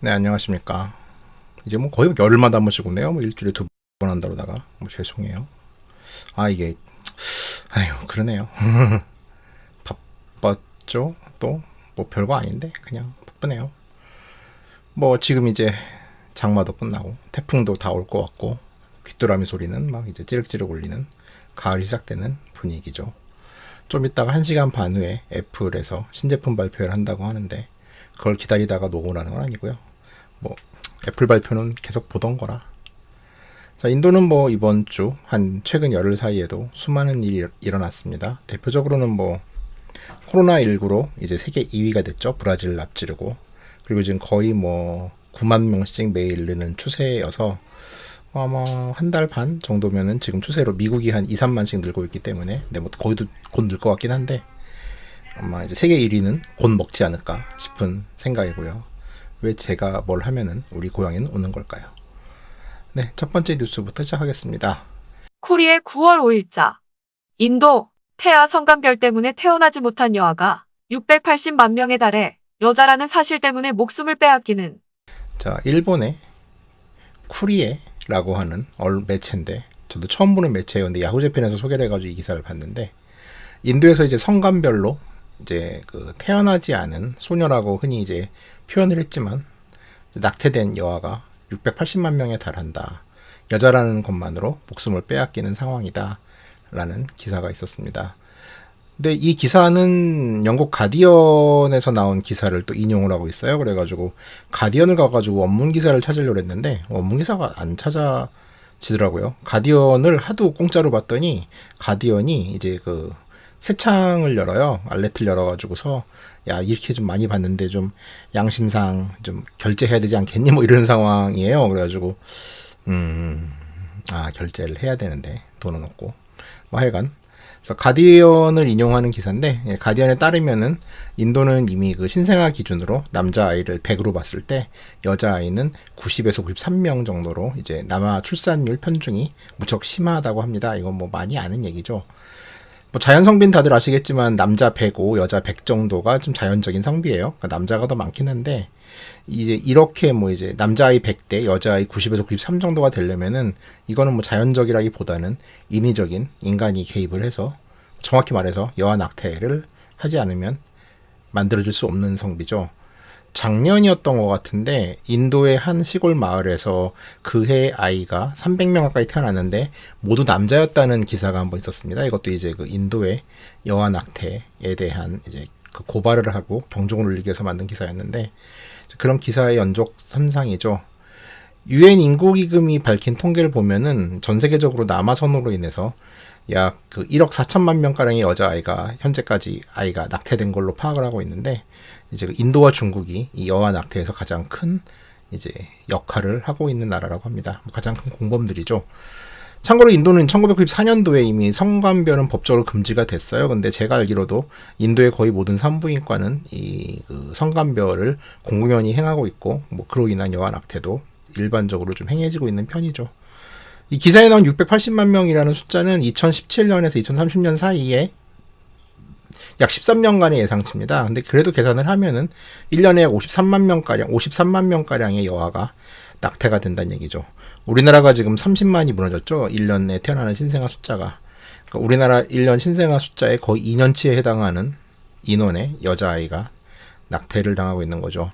네, 안녕하십니까. 이제 뭐 거의 열흘마다 한 번씩 오네요. 뭐 일주일에 두 번 한다로다가 뭐 죄송해요. 아 이게 아유 그러네요. 바빴죠. 또 뭐 별거 아닌데 그냥 바쁘네요. 뭐 지금 이제 장마도 끝나고 태풍도 다 올 것 같고 귀뚜라미 소리는 막 이제 찌륵찌륵 울리는 가을이 시작되는 분위기죠. 좀 이따가 1시간 반 후에 애플에서 신제품 발표를 한다고 하는데 그걸 기다리다가 녹음을 하는 건 아니고요. 뭐 애플 발표는 계속 보던 거라. 자, 인도는 뭐 이번 주 한 최근 열흘 사이에도 수많은 일이 일어났습니다. 대표적으로는 뭐 코로나19로 이제 세계 2위가 됐죠. 브라질을 앞지르고. 그리고 지금 거의 뭐 9만 명씩 매일 느는 추세여서 아마 한 달 반 정도면은 지금 추세로 미국이 한 2, 3만씩 늘고 있기 때문에 뭐 거기도 곧 늘 것 같긴 한데 아마 이제 세계 1위는 곧 먹지 않을까 싶은 생각이고요. 왜 제가 뭘 하면은 우리 고양이는 우는 걸까요? 네, 첫 번째 뉴스부터 시작하겠습니다. 코리의 9월 5일자. 인도, 태아 성간별 때문에 태어나지 못한 여아가 680만 명에 달해 여자라는 사실 때문에 목숨을 빼앗기는. 자, 일본의 쿠리에라고 하는 매체인데 저도 처음 보는 매체였는데 야후재팬에서 소개를 해가지고 이 기사를 봤는데 인도에서 이제 성간별로 이제 그 태어나지 않은 소녀라고 흔히 이제 표현을 했지만 낙태된 여아가 680만 명에 달한다. 여자라는 것만으로 목숨을 빼앗기는 상황이다. 라는 기사가 있었습니다. 근데 이 기사는 영국 가디언에서 나온 기사를 또 인용을 하고 있어요. 그래가지고 가디언을 가가지고 원문 기사를 찾으려고 했는데 원문 기사가 안 찾아지더라고요. 가디언을 하도 공짜로 봤더니 가디언이 이제 그 새 창을 열어요. 알레트를 열어가지고서 야 이렇게 좀 많이 봤는데 좀 양심상 좀 결제해야 되지 않겠니? 뭐 이런 상황이에요. 그래가지고 결제를 해야 되는데 돈은 없고 뭐 하여간 그래서 가디언을 인용하는 기사인데 가디언에 따르면은 인도는 이미 그 신생아 기준으로 남자 아이를 100으로 봤을 때 여자 아이는 90에서 93명 정도로 이제 남아 출산율 편중이 무척 심하다고 합니다. 이건 뭐 많이 아는 얘기죠. 뭐 자연 성비는 다들 아시겠지만 남자 105, 여자 100 정도가 좀 자연적인 성비예요. 그러니까 남자가 더 많긴 한데 이제 이렇게 뭐 이제 남자아이 100대, 여자아이 90에서 93 정도가 되려면은 이거는 뭐 자연적이라기보다는 인위적인 인간이 개입을 해서 정확히 말해서 여아 낙태를 하지 않으면 만들어질 수 없는 성비죠. 작년이었던 것 같은데 인도의 한 시골 마을에서 그해 아이가 300명 가까이 태어났는데 모두 남자였다는 기사가 한번 있었습니다. 이것도 이제 그 인도의 여아 낙태에 대한 이제 그 고발을 하고 경종을 울리기 위해서 만든 기사였는데 그런 기사의 연속 선상이죠. 유엔 인구기금이 밝힌 통계를 보면은 전 세계적으로 남아선으로 인해서 약 그 1억 4천만 명가량의 여자아이가 현재까지 아이가 낙태된 걸로 파악을 하고 있는데 이제 인도와 중국이 이 여아 낙태에서 가장 큰 이제 역할을 하고 있는 나라라고 합니다. 가장 큰 공범들이죠. 참고로 인도는 1994년도에 이미 성관별은 법적으로 금지가 됐어요. 근데 제가 알기로도 인도의 거의 모든 산부인과는 이 그 성관별을 공공연히 행하고 있고 뭐 그로 인한 여아 낙태도 일반적으로 좀 행해지고 있는 편이죠. 이 기사에 나온 680만 명이라는 숫자는 2017년에서 2030년 사이에 약 13년간의 예상치입니다. 근데 그래도 계산을 하면은 1년에 약 53만 명가량의 여아가 낙태가 된다는 얘기죠. 우리나라가 지금 30만이 무너졌죠. 1년에 태어나는 신생아 숫자가. 그러니까 우리나라 1년 신생아 숫자의 거의 2년치에 해당하는 인원의 여자아이가 낙태를 당하고 있는 거죠.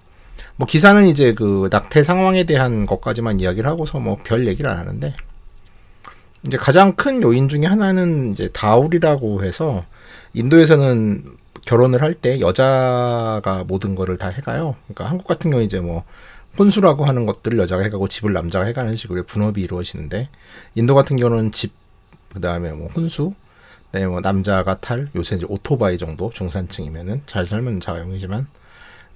뭐 기사는 이제 그 낙태 상황에 대한 것까지만 이야기를 하고서 뭐 별 얘기를 안 하는데 이제 가장 큰 요인 중에 하나는 이제 다울이라고 해서 인도에서는 결혼을 할 때 여자가 모든 거를 다 해가요. 그러니까 한국 같은 경우 이제 뭐 혼수라고 하는 것들을 여자가 해가고 집을 남자가 해가는 식으로 분업이 이루어지는데 인도 같은 경우는 집 그다음에 뭐 혼수 그다음에 뭐 남자가 탈 요새 이제 오토바이 정도 중산층이면은 잘 살면 자가용이지만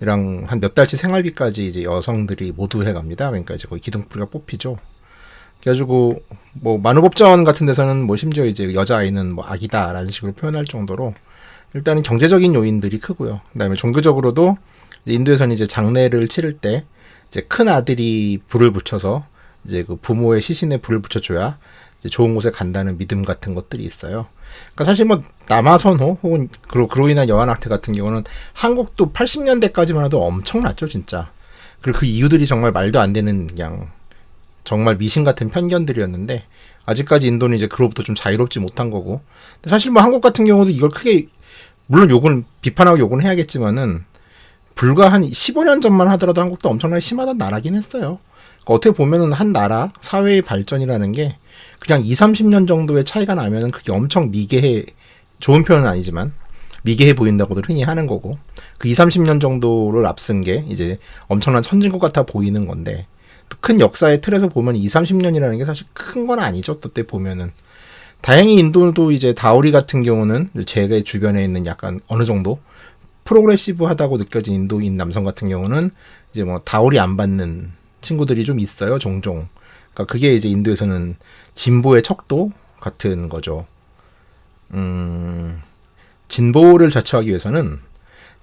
이랑 한 몇 달치 생활비까지 이제 여성들이 모두 해갑니다. 그러니까 이제 거의 기둥뿌리가 뽑히죠. 그래가지고 뭐 만우법전 같은 데서는 뭐 심지어 이제 여자아이는 뭐 아기다라는 식으로 표현할 정도로 일단은 경제적인 요인들이 크고요. 그다음에 종교적으로도 인도에서는 이제 장례를 치를 때 이제 큰 아들이 불을 붙여서 이제 그 부모의 시신에 불을 붙여줘야 이제 좋은 곳에 간다는 믿음 같은 것들이 있어요. 그러니까 사실 뭐 남아선호 혹은 그로 인한 여아낙태 같은 경우는 한국도 80년대까지만 해도 엄청났죠 진짜. 그리고 그 이유들이 정말 말도 안 되는 그냥 정말 미신 같은 편견들이었는데 아직까지 인도는 이제 그로부터 좀 자유롭지 못한 거고. 근데 사실 뭐 한국 같은 경우도 이걸 크게 물론 욕은 비판하고 욕은 해야겠지만은 불과 한 15년 전만 하더라도 한국도 엄청나게 심하단 나라긴 했어요. 그러니까 어떻게 보면은 한 나라 사회의 발전이라는 게 그냥 2, 30년 정도의 차이가 나면은 그게 엄청 미개해, 좋은 표현은 아니지만 미개해 보인다고들 흔히 하는 거고, 그 2, 30년 정도를 앞선 게 이제 엄청난 선진국 같아 보이는 건데, 큰 역사의 틀에서 보면 2, 30년이라는 게 사실 큰 건 아니죠. 그때 보면은. 다행히 인도도 이제 다우리 같은 경우는 제 주변에 있는 약간 어느 정도 프로그레시브하다고 느껴진 인도인 남성 같은 경우는 이제 뭐 다우리 안 받는 친구들이 좀 있어요. 종종. 그러니까 그게 이제 인도에서는 진보의 척도 같은 거죠. 진보를 자처하기 위해서는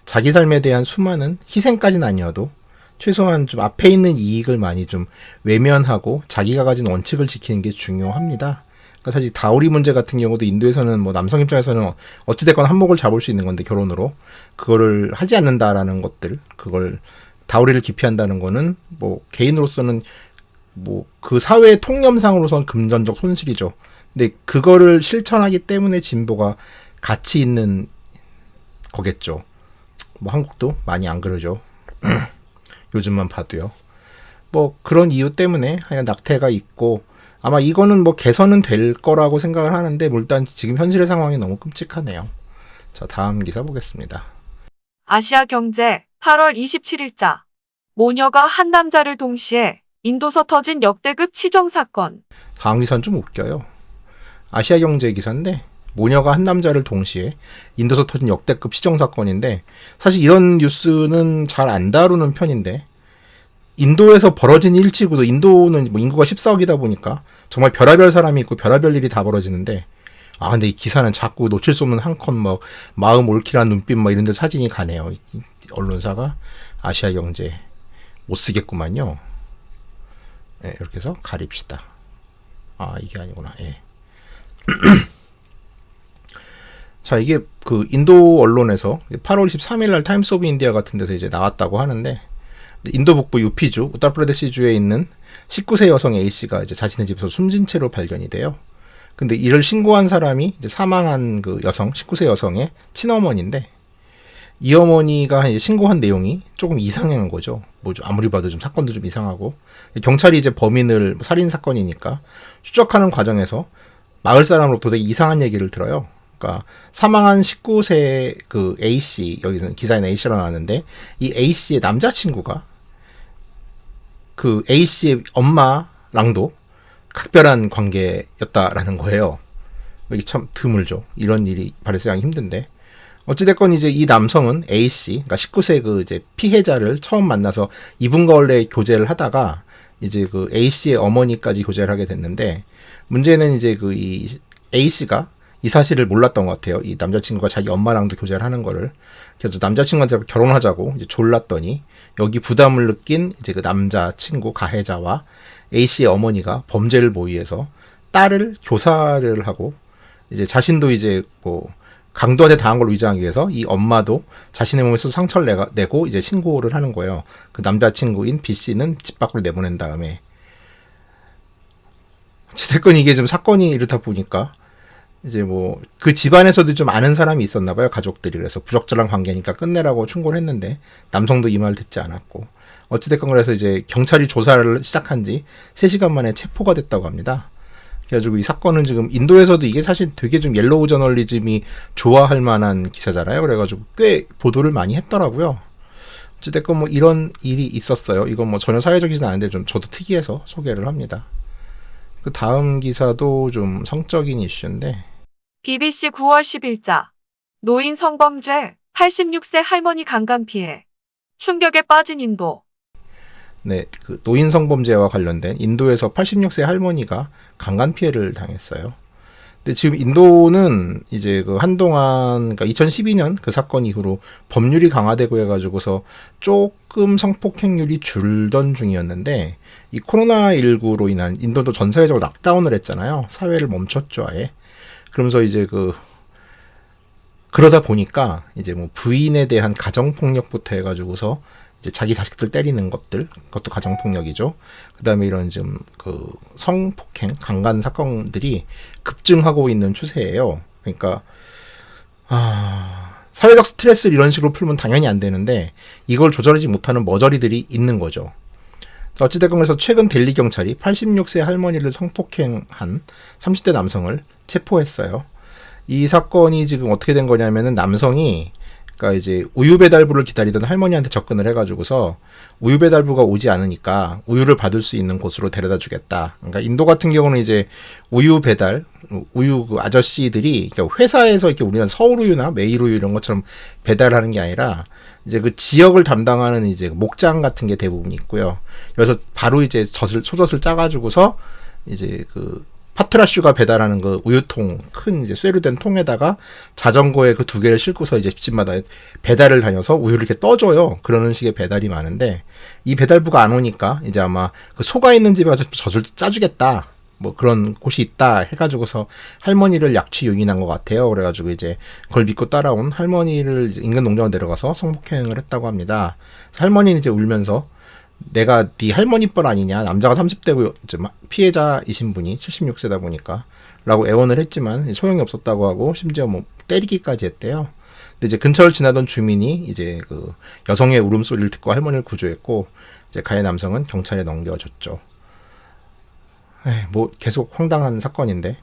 자기 삶에 대한 수많은 희생까지는 아니어도 최소한 좀 앞에 있는 이익을 많이 좀 외면하고 자기가 가진 원칙을 지키는 게 중요합니다. 그러니까 사실 다우리 문제 같은 경우도 인도에서는 뭐 남성 입장에서는 어찌됐건 한몫을 잡을 수 있는 건데 결혼으로 그거를 하지 않는다라는 것들, 그걸 다우리를 기피한다는 거는 뭐 개인으로서는 뭐 그 사회의 통념상으로선 금전적 손실이죠. 근데 그거를 실천하기 때문에 진보가 가치 있는 거겠죠. 뭐 한국도 많이 안 그러죠. 요즘만 봐도요. 뭐 그런 이유 때문에 하여간 낙태가 있고 아마 이거는 뭐 개선은 될 거라고 생각을 하는데 일단 지금 현실의 상황이 너무 끔찍하네요. 자, 다음 기사 보겠습니다. 아시아경제 8월 27일자. 모녀가 한 남자를 동시에 인도서 터진 역대급 치정 사건. 다음 기사는 좀 웃겨요. 아시아경제 기사인데 모녀가 한 남자를 동시에 인도서 터진 역대급 시정 사건인데 사실 이런 뉴스는 잘 안 다루는 편인데 인도에서 벌어진 일치구도 인도는 뭐 인구가 14억이다 보니까 정말 별의별 사람이 있고 별의별 일이 다 벌어지는데 근데 이 기사는 자꾸 놓칠 수 없는 한 컷 뭐 마음 옳기란 눈빛 뭐 이런 데 사진이 가네요. 언론사가 아시아경제 못 쓰겠구만요. 네, 이렇게 해서 가립시다. 이게 아니구나. 예. 자, 이게 그 인도 언론에서 8월 23일 날 타임스 오브 인디아 같은 데서 이제 나왔다고 하는데 인도 북부 유피주, 우타프라데시주에 있는 19세 여성 A씨가 이제 자신의 집에서 숨진 채로 발견이 돼요. 근데 이를 신고한 사람이 이제 사망한 그 여성, 19세 여성의 친어머니인데 이 어머니가 이제 신고한 내용이 조금 이상한 거죠. 뭐죠? 아무리 봐도 좀 사건도 좀 이상하고 경찰이 이제 범인을 살인 사건이니까 추적하는 과정에서 마을 사람으로부터 되게 이상한 얘기를 들어요. 그러니까 사망한 19세 그 A씨, 여기서는 기사에는 A씨로 나왔는데 이 A씨의 남자친구가 그 A씨의 엄마랑도 각별한 관계였다라는 거예요. 이게 참 드물죠. 이런 일이 발생하기 힘든데 어찌됐건 이제 이 남성은 A씨, 그러니까 19세 그 이제 피해자를 처음 만나서 이분과 원래 교제를 하다가 이제 그 A씨의 어머니까지 교제를 하게 됐는데 문제는 이제 그 이 A씨가 이 사실을 몰랐던 것 같아요. 이 남자친구가 자기 엄마랑도 교제를 하는 거를. 그래서 남자친구한테 결혼하자고 이제 졸랐더니 여기 부담을 느낀 이제 그 남자친구 가해자와 A씨의 어머니가 범죄를 모의해서 딸을 교사를 하고 이제 자신도 이제 뭐 강도한테 당한 걸 위장하기 위해서 이 엄마도 자신의 몸에서 상처를 내고 이제 신고를 하는 거예요. 그 남자친구인 B씨는 집 밖으로 내보낸 다음에. 어찌됐건 이게 좀 사건이 이렇다 보니까 이제 뭐 그 집안에서도 좀 아는 사람이 있었나 봐요. 가족들이. 그래서 부적절한 관계니까 끝내라고 충고를 했는데 남성도 이 말을 듣지 않았고 어찌됐건 그래서 이제 경찰이 조사를 시작한 지 3시간 만에 체포가 됐다고 합니다. 그래가지고 이 사건은 지금 인도에서도 이게 사실 되게 좀 옐로우 저널리즘이 좋아할 만한 기사잖아요. 그래가지고 꽤 보도를 많이 했더라고요. 어찌됐건 뭐 이런 일이 있었어요. 이건 뭐 전혀 사회적이진 않은데 좀 저도 특이해서 소개를 합니다. 그 다음 기사도 좀 성적인 이슈인데 BBC 9월 10일자. 노인 성범죄 86세 할머니 강간 피해. 충격에 빠진 인도. 네, 그 노인 성범죄와 관련된 인도에서 86세 할머니가 강간 피해를 당했어요. 근데 지금 인도는 이제 그 한동안 그러니까 2012년 그 사건 이후로 법률이 강화되고 해가지고서 조금 성폭행률이 줄던 중이었는데 이 코로나19로 인한 인도도 전 사회적으로 락다운을 했잖아요. 사회를 멈췄죠, 아예. 그러면서 이제 그러다 보니까 이제 뭐 부인에 대한 가정폭력부터 해가지고서 이제 자기 자식들 때리는 것들, 그것도 가정폭력이죠. 그 다음에 이런 좀 그 성폭행, 강간 사건들이 급증하고 있는 추세예요. 그러니까, 사회적 스트레스를 이런 식으로 풀면 당연히 안 되는데, 이걸 조절하지 못하는 머저리들이 있는 거죠. 어찌됐건 그래서 최근 델리 경찰이 86세 할머니를 성폭행한 30대 남성을 체포했어요. 이 사건이 지금 어떻게 된 거냐면은 남성이 그러니까 이제 우유 배달부를 기다리던 할머니한테 접근을 해가지고서 우유 배달부가 오지 않으니까 우유를 받을 수 있는 곳으로 데려다 주겠다. 그러니까 인도 같은 경우는 이제 우유 배달, 우유 그 아저씨들이 그러니까 회사에서 이렇게 우리나라 서울우유나 매일우유 이런 것처럼 배달하는 게 아니라 이제 그 지역을 담당하는 이제 목장 같은 게 대부분 있고요. 그래서 바로 이제 소젖을 짜가지고서 이제 그 파트라슈가 배달하는 그 우유통, 큰 이제 쇠로 된 통에다가 자전거에 그 2개를 싣고서 이제 집집마다 배달을 다녀서 우유를 이렇게 떠줘요. 그러는 식의 배달이 많은데, 이 배달부가 안 오니까 이제 아마 그 소가 있는 집에 가서 젖을 짜주겠다. 뭐 그런 곳이 있다 해가지고서 할머니를 약취 유인한 것 같아요. 그래가지고 이제 그걸 믿고 따라온 할머니를 인근 농장에 내려가서 성폭행을 했다고 합니다. 그래서 할머니는 이제 울면서 내가 네 할머니 뻘 아니냐, 남자가 30대고 피해자이신 분이 76세다 보니까 라고 애원을 했지만 소용이 없었다고 하고 심지어 뭐 때리기까지 했대요. 근데 이제 근처를 지나던 주민이 이제 그 여성의 울음소리를 듣고 할머니를 구조했고, 이제 가해 남성은 경찰에 넘겨졌죠. 뭐 계속 황당한 사건인데,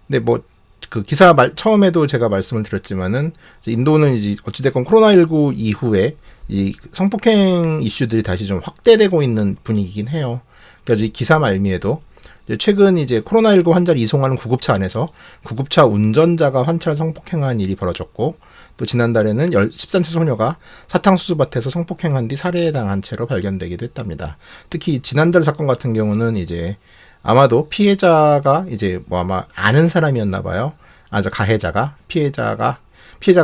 근데 뭐 그 기사 처음에도 제가 말씀을 드렸지만은 인도는 이제 어찌됐건 코로나19 이후에 이 성폭행 이슈들이 다시 좀 확대되고 있는 분위기긴 해요. 그래서 이 기사 말미에도 최근 이제 코로나19 환자를 이송하는 구급차 안에서 구급차 운전자가 환자를 성폭행한 일이 벌어졌고, 또 지난달에는 13세 소녀가 사탕수수밭에서 성폭행한 뒤 살해당한 채로 발견되기도 했답니다. 특히 지난달 사건 같은 경우는 이제 아마도 피해자가 이제 뭐 아마 아는 사람이었나 봐요. 저 가해자가 피해자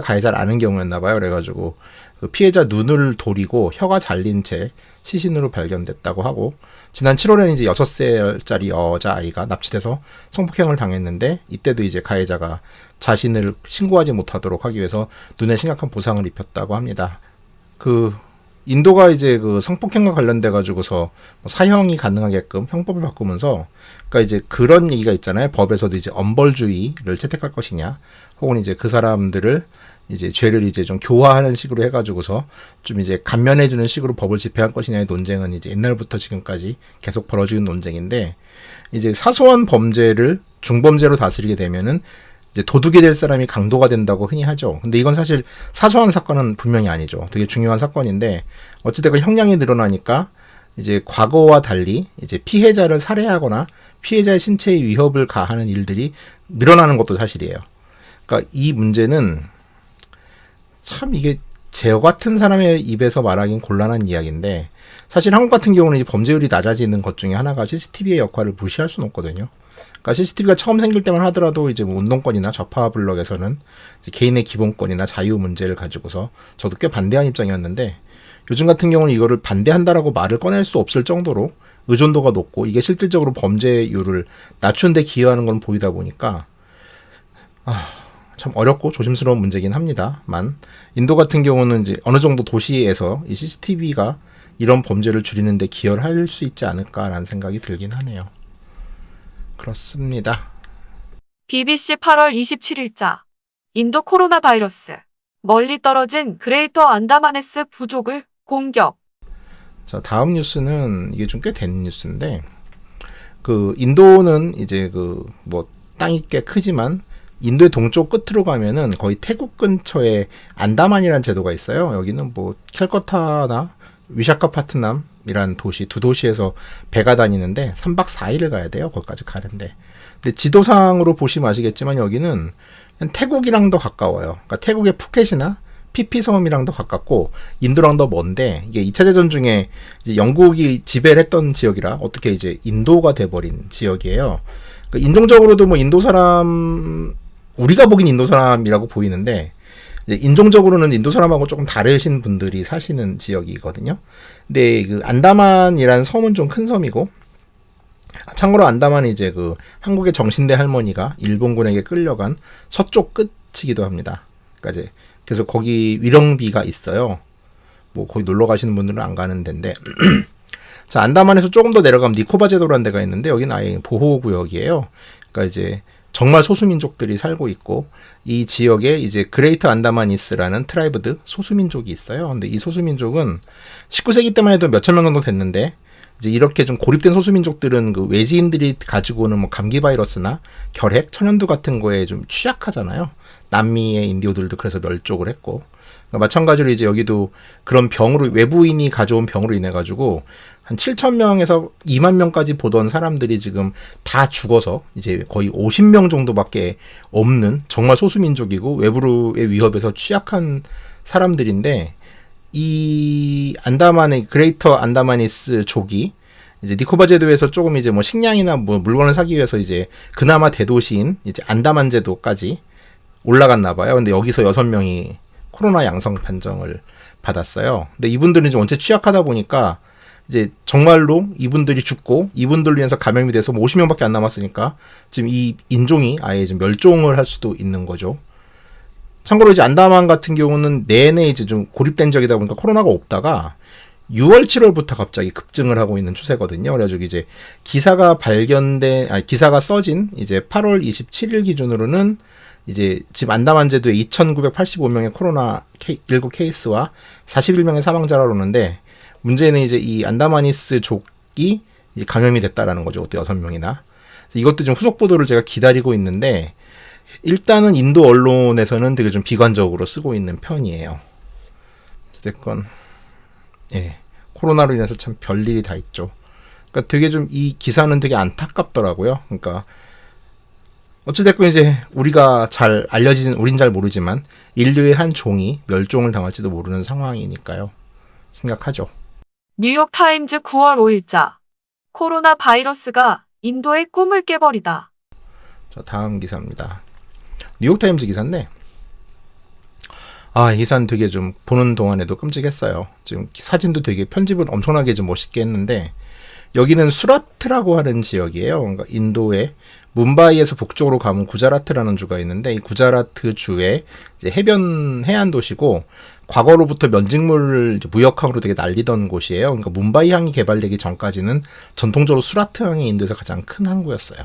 가해자를 아는 경우였나 봐요. 그래가지고 그 피해자 눈을 도리고 혀가 잘린 채 시신으로 발견됐다고 하고, 지난 7월에는 이제 6살짜리 여자아이가 납치돼서 성폭행을 당했는데, 이때도 이제 가해자가 자신을 신고하지 못하도록 하기 위해서 눈에 심각한 부상을 입혔다고 합니다. 그 인도가 이제 그 성폭행과 관련돼 가지고서 사형이 가능하게끔 형법을 바꾸면서, 그러니까 이제 그런 얘기가 있잖아요. 법에서도 이제 엄벌주의를 채택할 것이냐, 혹은 이제 그 사람들을 이제 죄를 이제 좀 교화하는 식으로 해가지고서 좀 이제 감면해주는 식으로 법을 집행할 것이냐의 논쟁은 이제 옛날부터 지금까지 계속 벌어지는 논쟁인데, 이제 사소한 범죄를 중범죄로 다스리게 되면은 이제 도둑이 될 사람이 강도가 된다고 흔히 하죠. 근데 이건 사실 사소한 사건은 분명히 아니죠. 되게 중요한 사건인데, 어찌됐건 형량이 늘어나니까 이제 과거와 달리 이제 피해자를 살해하거나 피해자의 신체에 위협을 가하는 일들이 늘어나는 것도 사실이에요. 그러니까 이 문제는 참 이게 저 같은 사람의 입에서 말하긴 곤란한 이야기인데, 사실 한국 같은 경우는 이제 범죄율이 낮아지는 것 중에 하나가 CCTV의 역할을 무시할 수는 없거든요. 그러니까 CCTV가 처음 생길 때만 하더라도 이제 뭐 운동권이나 좌파 블록에서는 이제 개인의 기본권이나 자유 문제를 가지고서 저도 꽤 반대한 입장이었는데, 요즘 같은 경우는 이거를 반대한다라고 말을 꺼낼 수 없을 정도로 의존도가 높고 이게 실질적으로 범죄율을 낮추는 데 기여하는 건 보이다 보니까 참 어렵고 조심스러운 문제긴 합니다만, 인도 같은 경우는 이제 어느 정도 도시에서 이 CCTV가 이런 범죄를 줄이는 데 기여를 할 수 있지 않을까라는 생각이 들긴 하네요. 그렇습니다. BBC 8월 27일자. 인도 코로나 바이러스. 멀리 떨어진 그레이터 안다마네스 부족을 공격. 자, 다음 뉴스는 이게 좀 꽤 된 뉴스인데, 그 인도는 이제 그 뭐 땅이 꽤 크지만 인도의 동쪽 끝으로 가면은 거의 태국 근처에 안다만이라는 제도가 있어요. 여기는 뭐 캘커타나 위샤카파트남이라는 도시, 두 도시에서 배가 다니는데 3박 4일을 가야 돼요. 거기까지 가는데. 근데 지도상으로 보시면 아시겠지만 여기는 그냥 태국이랑 더 가까워요. 그러니까 태국의 푸켓이나 피피섬이랑 더 가깝고 인도랑 더 먼데, 이게 2차 대전 중에 이제 영국이 지배를 했던 지역이라 어떻게 이제 인도가 돼버린 지역이에요. 그러니까 인종적으로도 뭐 인도 사람, 우리가 보긴 인도 사람이라고 보이는데 인종적으로는 인도 사람하고 조금 다르신 분들이 사시는 지역이거든요. 근데 그 안다만이라는 섬은 좀 큰 섬이고, 참고로 안다만이 이제 그 한국의 정신대 할머니가 일본군에게 끌려간 서쪽 끝이기도 합니다. 그러니까 이제 그래서 거기 위령비가 있어요. 뭐 거기 놀러 가시는 분들은 안 가는 데인데 자, 안다만에서 조금 더 내려가면 니코바 제도라는 데가 있는데 여기는 아예 보호구역이에요. 그러니까 이제 정말 소수민족들이 살고 있고 이 지역에 이제 그레이트 안다마니스라는 트라이브드 소수민족이 있어요. 근데 이 소수민족은 19세기 때만 해도 몇천 명 정도 됐는데 이제 이렇게 좀 고립된 소수민족들은 그 외지인들이 가지고 오는 뭐 감기 바이러스나 결핵, 천연두 같은 거에 좀 취약하잖아요. 남미의 인디오들도 그래서 멸족을 했고 그러니까 마찬가지로 이제 여기도 그런 병으로 외부인이 가져온 병으로 인해 가지고 한 7천 명에서 2만 명까지 보던 사람들이 지금 다 죽어서 이제 거의 50명 정도밖에 없는 정말 소수민족이고 외부의 위협에서 취약한 사람들인데 이 안다만의 그레이터 안다마니스 족이 이제 니코바 제도에서 조금 이제 뭐 식량이나 뭐 물건을 사기 위해서 이제 그나마 대도시인 이제 안다만 제도까지 올라갔나 봐요. 근데 여기서 6명이 코로나 양성 판정을 받았어요. 근데 이분들은 이제 원체 취약하다 보니까 이제 정말로 이분들이 죽고 이분들로 인해서 감염이 돼서 50명밖에 안 남았으니까 지금 이 인종이 아예 지금 멸종을 할 수도 있는 거죠. 참고로 이제 안다만 같은 경우는 내내 이제 좀 고립된 지역이다 보니까 코로나가 없다가 6월, 7월부터 갑자기 급증을 하고 있는 추세거든요. 그래가지고 이제 기사가 써진 이제 8월 27일 기준으로는 이제 지금 안다만 제도에 2,985명의 코로나19 케이스와 41명의 사망자라고 오는데 문제는 이제 이 안다마니스 족이 이제 감염이 됐다라는 거죠. 그것도 6명이나. 이것도 좀 후속 보도를 제가 기다리고 있는데 일단은 인도 언론에서는 되게 좀 비관적으로 쓰고 있는 편이에요. 어쨌건 예, 코로나로 인해서 참 별일이 다 있죠. 그러니까 되게 좀 이 기사는 되게 안타깝더라고요. 그러니까 어찌됐건 이제 우리가 잘 알려진 우린 잘 모르지만 인류의 한 종이 멸종을 당할지도 모르는 상황이니까요. 생각하죠. 뉴욕 타임즈 9월 5일자. 코로나 바이러스가 인도의 꿈을 깨버리다. 자, 다음 기사입니다. 뉴욕타임즈 기사인데 이 기사는 되게 좀 보는 동안에도 끔찍했어요. 지금 사진도 되게 편집을 엄청나게 좀 멋있게 했는데 여기는 수라트라고 하는 지역이에요. 그러니까 인도의 뭄바이에서 북쪽으로 가면 구자라트라는 주가 있는데 이 구자라트 주의 이제 해변 해안 도시고 과거로부터 면직물을 무역항으로 되게 날리던 곳이에요. 그러니까 뭄바이 항이 개발되기 전까지는 전통적으로 수라트 항이 인도에서 가장 큰 항구였어요.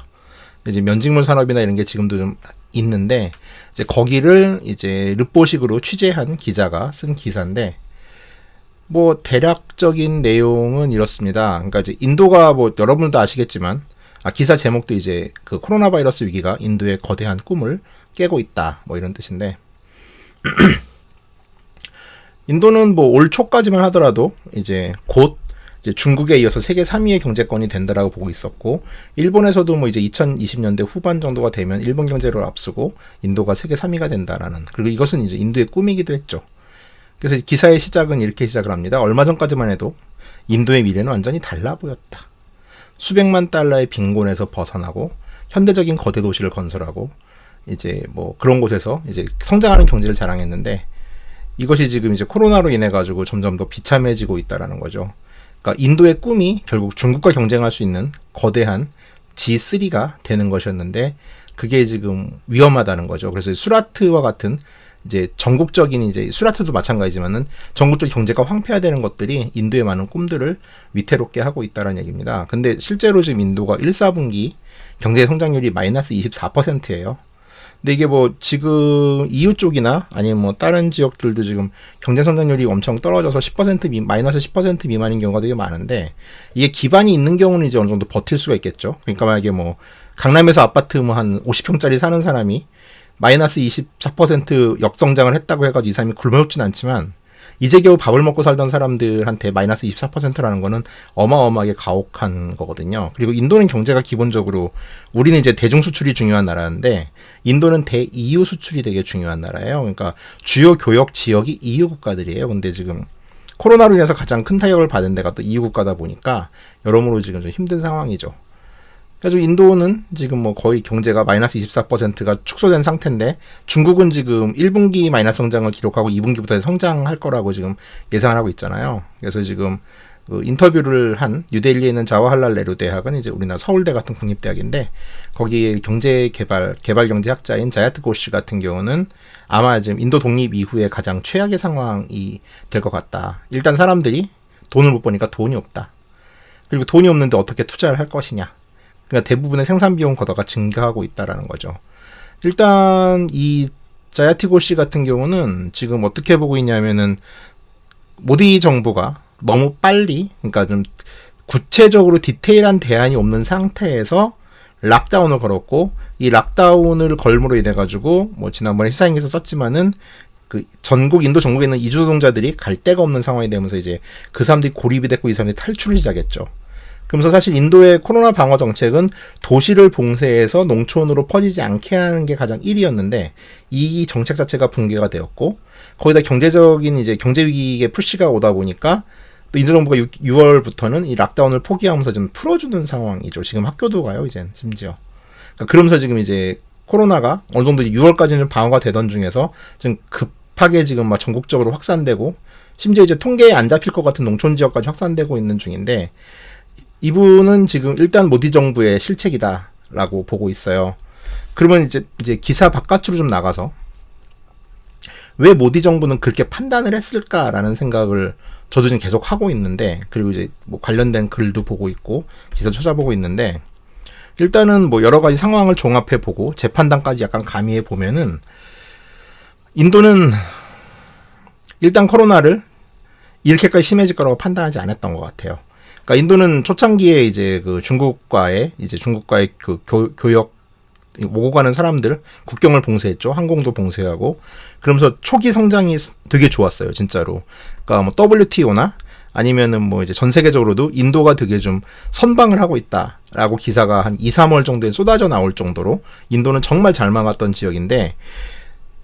이제 면직물 산업이나 이런 게 지금도 좀 있는데 이제 거기를 이제 르포식으로 취재한 기자가 쓴 기사인데 뭐 대략적인 내용은 이렇습니다. 그러니까 이제 인도가 뭐 여러분도 아시겠지만 기사 제목도 이제 그 코로나 바이러스 위기가 인도의 거대한 꿈을 깨고 있다 뭐 이런 뜻인데 인도는 뭐 올 초까지만 하더라도 이제 곧 이제 중국에 이어서 세계 3위의 경제권이 된다라고 보고 있었고 일본에서도 뭐 이제 2020년대 후반 정도가 되면 일본 경제를 앞서고 인도가 세계 3위가 된다라는 그리고 이것은 이제 인도의 꿈이기도 했죠. 그래서 기사의 시작은 이렇게 시작을 합니다. 얼마 전까지만 해도 인도의 미래는 완전히 달라 보였다. 수백만 달러의 빈곤에서 벗어나고 현대적인 거대 도시를 건설하고 이제 뭐 그런 곳에서 이제 성장하는 경제를 자랑했는데 이것이 지금 이제 코로나로 인해 가지고 점점 더 비참해지고 있다라는 거죠. 그러니까 인도의 꿈이 결국 중국과 경쟁할 수 있는 거대한 G3가 되는 것이었는데 그게 지금 위험하다는 거죠. 그래서 수라트와 같은 이제 전국적인 이제 수라트도 마찬가지지만은 전국적 경제가 황폐화되는 것들이 인도의 많은 꿈들을 위태롭게 하고 있다는 얘기입니다. 근데 실제로 지금 인도가 1, 4분기 경제 성장률이 마이너스 24%예요. 근데 이게 뭐 지금 EU 쪽이나 아니면 뭐 다른 지역들도 지금 경제 성장률이 엄청 떨어져서 10% 마이너스 10% 미만인 경우가 되게 많은데 이게 기반이 있는 경우는 이제 어느 정도 버틸 수가 있겠죠. 그러니까 만약에 뭐 강남에서 아파트 뭐 한 50평짜리 사는 사람이 마이너스 24% 역성장을 했다고 해가지고 이 사람이 굶어 죽진 않지만 이제 겨우 밥을 먹고 살던 사람들한테 마이너스 24%라는 거는 어마어마하게 가혹한 거거든요. 그리고 인도는 경제가 기본적으로 우리는 이제 대중 수출이 중요한 나라인데 인도는 대EU 수출이 되게 중요한 나라예요. 그러니까 주요 교역 지역이 EU 국가들이에요. 근데 지금 코로나로 인해서 가장 큰 타격을 받은 데가 또 EU 국가다 보니까 여러모로 지금 좀 힘든 상황이죠. 그래서 인도는 지금 뭐 거의 경제가 마이너스 24%가 축소된 상태인데 중국은 지금 1분기 마이너스 성장을 기록하고 2분기부터 성장할 거라고 지금 예상을 하고 있잖아요. 그래서 지금 그 인터뷰를 한 뉴델리에 있는 자와할랄 네루 대학은 이제 우리나라 서울대 같은 국립대학인데 거기에 개발경제학자인 자야트 고시 같은 경우는 아마 지금 인도 독립 이후에 가장 최악의 상황이 될 것 같다. 일단 사람들이 돈을 못 버니까 돈이 없다. 그리고 돈이 없는데 어떻게 투자를 할 것이냐. 그러니까 대부분의 생산 비용 거다가 증가하고 있다라는 거죠. 일단 이 자야티 고시 같은 경우는 지금 어떻게 보고 있냐면은 모디 정부가 너무 빨리, 그러니까 좀 구체적으로 디테일한 대안이 없는 상태에서 락다운을 걸었고, 이 락다운을 걸므로 인해 가지고 뭐 지난번에 시사인에서 썼지만은 그 인도 전국에 있는 이주노동자들이 갈 데가 없는 상황이 되면서 이제 그 사람들이 고립이 됐고 이 사람들이 탈출을 시작했죠. 그러면서 사실 인도의 코로나 방어 정책은 도시를 봉쇄해서 농촌으로 퍼지지 않게 하는 게 가장 1위였는데 이 정책 자체가 붕괴가 되었고 거기다 경제적인 이제 경제 위기의 푸시가 오다 보니까 또 인도 정부가 6월부터는 이 락다운을 포기하면서 좀 풀어주는 상황이죠. 지금 학교도 가요, 이젠 심지어. 그러면서 지금 이제 코로나가 어느 정도 6월까지는 방어가 되던 중에서 지금 급하게 지금 막 전국적으로 확산되고 심지어 이제 통계에 안 잡힐 것 같은 농촌 지역까지 확산되고 있는 중인데 이분은 지금 일단 모디 정부의 실책이다라고 보고 있어요. 그러면 이제 기사 바깥으로 좀 나가서 왜 모디 정부는 그렇게 판단을 했을까라는 생각을 저도 지금 계속 하고 있는데, 그리고 이제 뭐 관련된 글도 보고 있고 기사 찾아보고 있는데, 일단은 뭐 여러 가지 상황을 종합해 보고 제 판단까지 약간 가미해 보면은 인도는 일단 코로나를 이렇게까지 심해질 거라고 판단하지 않았던 것 같아요. 그러니까 인도는 초창기에 이제 그 중국과의 그 교역 오고 가는 사람들 국경을 봉쇄했죠. 항공도 봉쇄하고 그러면서 초기 성장이 되게 좋았어요, 진짜로. 그러니까 뭐 WTO나 아니면은 뭐 이제 전 세계적으로도 인도가 되게 좀 선방을 하고 있다라고 기사가 한 2, 3월 정도에 쏟아져 나올 정도로 인도는 정말 잘 막았던 지역인데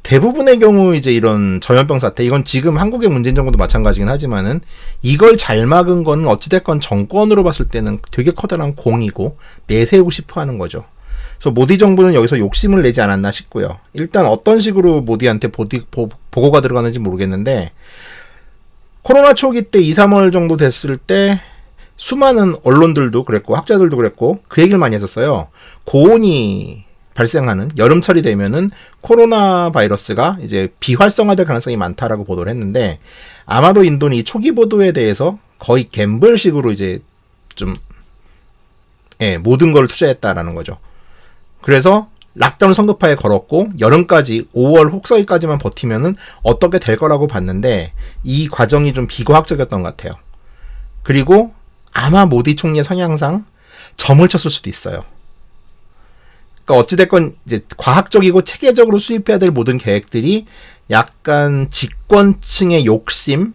대부분의 경우 이제 이런 전염병 사태, 이건 지금 한국의 문재인 정부도 마찬가지긴 하지만은 이걸 잘 막은 거는 어찌됐건 정권으로 봤을 때는 되게 커다란 공이고 내세우고 싶어 하는 거죠. 그래서 모디 정부는 여기서 욕심을 내지 않았나 싶고요. 일단 어떤 식으로 모디한테 보고가 들어가는지 모르겠는데 코로나 초기 때 2, 3월 정도 됐을 때 수많은 언론들도 그랬고 학자들도 그랬고 그 얘기를 많이 했었어요. 고온이 발생하는 여름철이 되면은 코로나 바이러스가 이제 비활성화될 가능성이 많다라고 보도를 했는데 아마도 인도는 이 초기 보도에 대해서 거의 갬블식으로 이제 좀 모든 걸 투자했다라는 거죠. 그래서 락다운 성급하게 걸었고 여름까지 5월 혹서기까지만 버티면은 어떻게 될 거라고 봤는데 이 과정이 좀 비과학적이었던 것 같아요. 그리고 아마 모디 총리의 성향상 점을 쳤을 수도 있어요. 그러니까 어찌됐건 이제 과학적이고 체계적으로 수립해야 될 모든 계획들이 약간 집권층의 욕심,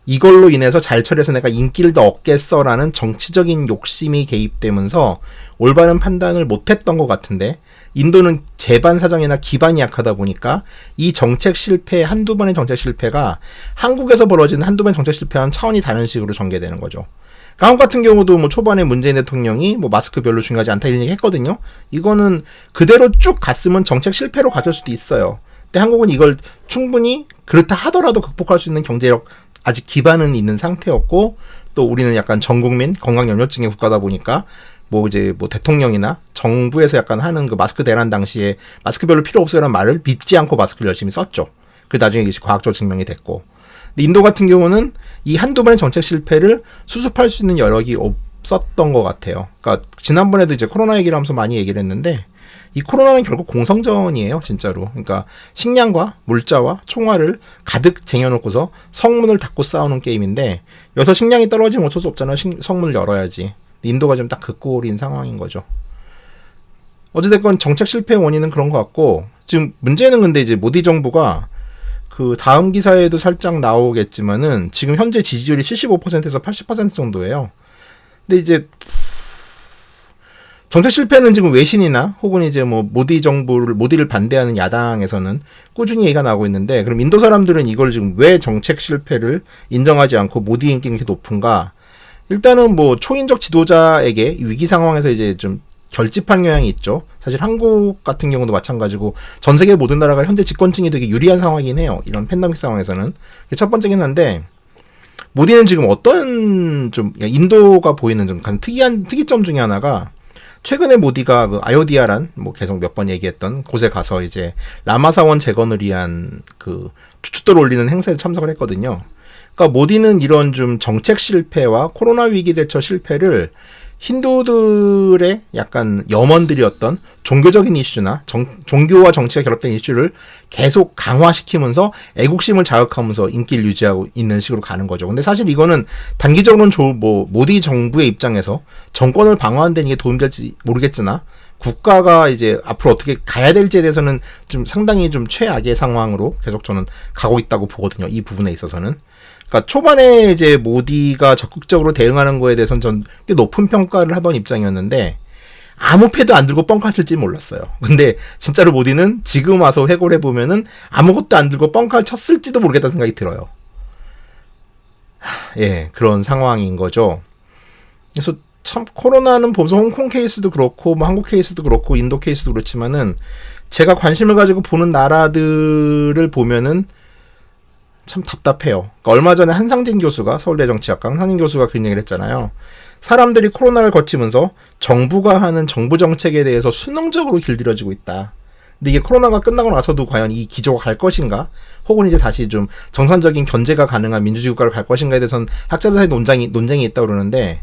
이걸로 인해서 잘 처리해서 내가 인기를 더 얻겠어라는 정치적인 욕심이 개입되면서 올바른 판단을 못했던 것 같은데 인도는 재반 사정이나 기반이 약하다 보니까 이 정책 실패, 한두 번의 정책 실패가 한국에서 벌어지는 한두 번의 정책 실패와는 차원이 다른 식으로 전개되는 거죠. 한국 같은 경우도 뭐 초반에 문재인 대통령이 뭐 마스크 별로 중요하지 않다 이런 얘기 했거든요. 이거는 그대로 쭉 갔으면 정책 실패로 가질 수도 있어요. 근데 한국은 이걸 충분히 그렇다 하더라도 극복할 수 있는 경제력 아직 기반은 있는 상태였고 또 우리는 약간 전국민 건강염려증의 국가다 보니까 뭐 이제 뭐 대통령이나 정부에서 약간 하는 그 마스크 대란 당시에 마스크 별로 필요 없어요라는 말을 믿지 않고 마스크를 열심히 썼죠. 그 나중에 이게 과학적으로 증명이 됐고. 근데 인도 같은 경우는 이 한두 번의 정책 실패를 수습할 수 있는 여력이 없었던 것 같아요. 그러니까 지난번에도 이제 코로나 얘기를 하면서 많이 얘기를 했는데 이 코로나는 결국 공성전이에요, 진짜로. 그러니까 식량과 물자와 총알을 가득 쟁여놓고서 성문을 닫고 싸우는 게임인데 여기서 식량이 떨어지면 어쩔 수 없잖아. 성문을 열어야지. 인도가 좀 딱 그 꼴인 상황인 거죠. 어찌됐건 정책 실패 원인은 그런 것 같고 지금 문제는 근데 이제 모디 정부가 그 다음 기사에도 살짝 나오겠지만은 지금 현재 지지율이 75%에서 80% 정도예요. 근데 이제 정책 실패는 지금 외신이나 혹은 이제 뭐 모디를 반대하는 야당에서는 꾸준히 얘기가 나오고 있는데 그럼 인도 사람들은 이걸 지금 왜 정책 실패를 인정하지 않고 모디 인기가 이렇게 높은가? 일단은 뭐 초인적 지도자에게 위기 상황에서 이제 좀 결집한 경향이 있죠. 사실 한국 같은 경우도 마찬가지고 전 세계 모든 나라가 현재 집권층이 되게 유리한 상황이긴 해요. 이런 팬데믹 상황에서는. 첫 번째긴 한데 모디는 지금 어떤 좀 인도가 보이는 좀 특이한 특이점 중에 하나가 최근에 모디가 그 아요디아란 뭐 계속 몇 번 얘기했던 곳에 가서 이제 라마사원 재건을 위한 그 주춧돌 올리는 행사에 참석을 했거든요. 그러니까 모디는 이런 좀 정책 실패와 코로나 위기 대처 실패를 힌두들의 약간 염원들이었던 종교적인 이슈나 종교와 정치가 결합된 이슈를 계속 강화시키면서 애국심을 자극하면서 인기를 유지하고 있는 식으로 가는 거죠. 근데 사실 이거는 단기적으로는 모디 정부의 입장에서 정권을 방어하는 데 이게 도움될지 모르겠으나 국가가 이제 앞으로 어떻게 가야 될지에 대해서는 좀 상당히 좀 최악의 상황으로 계속 저는 가고 있다고 보거든요. 이 부분에 있어서는. 그러니까 초반에 이제 모디가 적극적으로 대응하는 거에 대해서는 전 꽤 높은 평가를 하던 입장이었는데 아무 패도 안 들고 뻥카 칠지 몰랐어요. 근데 진짜로 모디는 지금 와서 회고를 해보면은 아무것도 안 들고 뻥카를 쳤을지도 모르겠다는 생각이 들어요. 예, 그런 상황인 거죠. 그래서 참 코로나는 보면서 홍콩 케이스도 그렇고 뭐 한국 케이스도 그렇고 인도 케이스도 그렇지만은 제가 관심을 가지고 보는 나라들을 보면은 참 답답해요. 그러니까 얼마 전에 한상진 교수가 서울대 정치학과 한상진 교수가 그런 얘기를 했잖아요. 사람들이 코로나를 거치면서 정부가 하는 정부 정책에 대해서 수능적으로 길들여지고 있다. 근데 이게 코로나가 끝나고 나서도 과연 이 기조가 갈 것인가? 혹은 이제 다시 좀 정상적인 견제가 가능한 민주주의 국가를 갈 것인가에 대해서는 학자들 사이 논쟁이 있다고 그러는데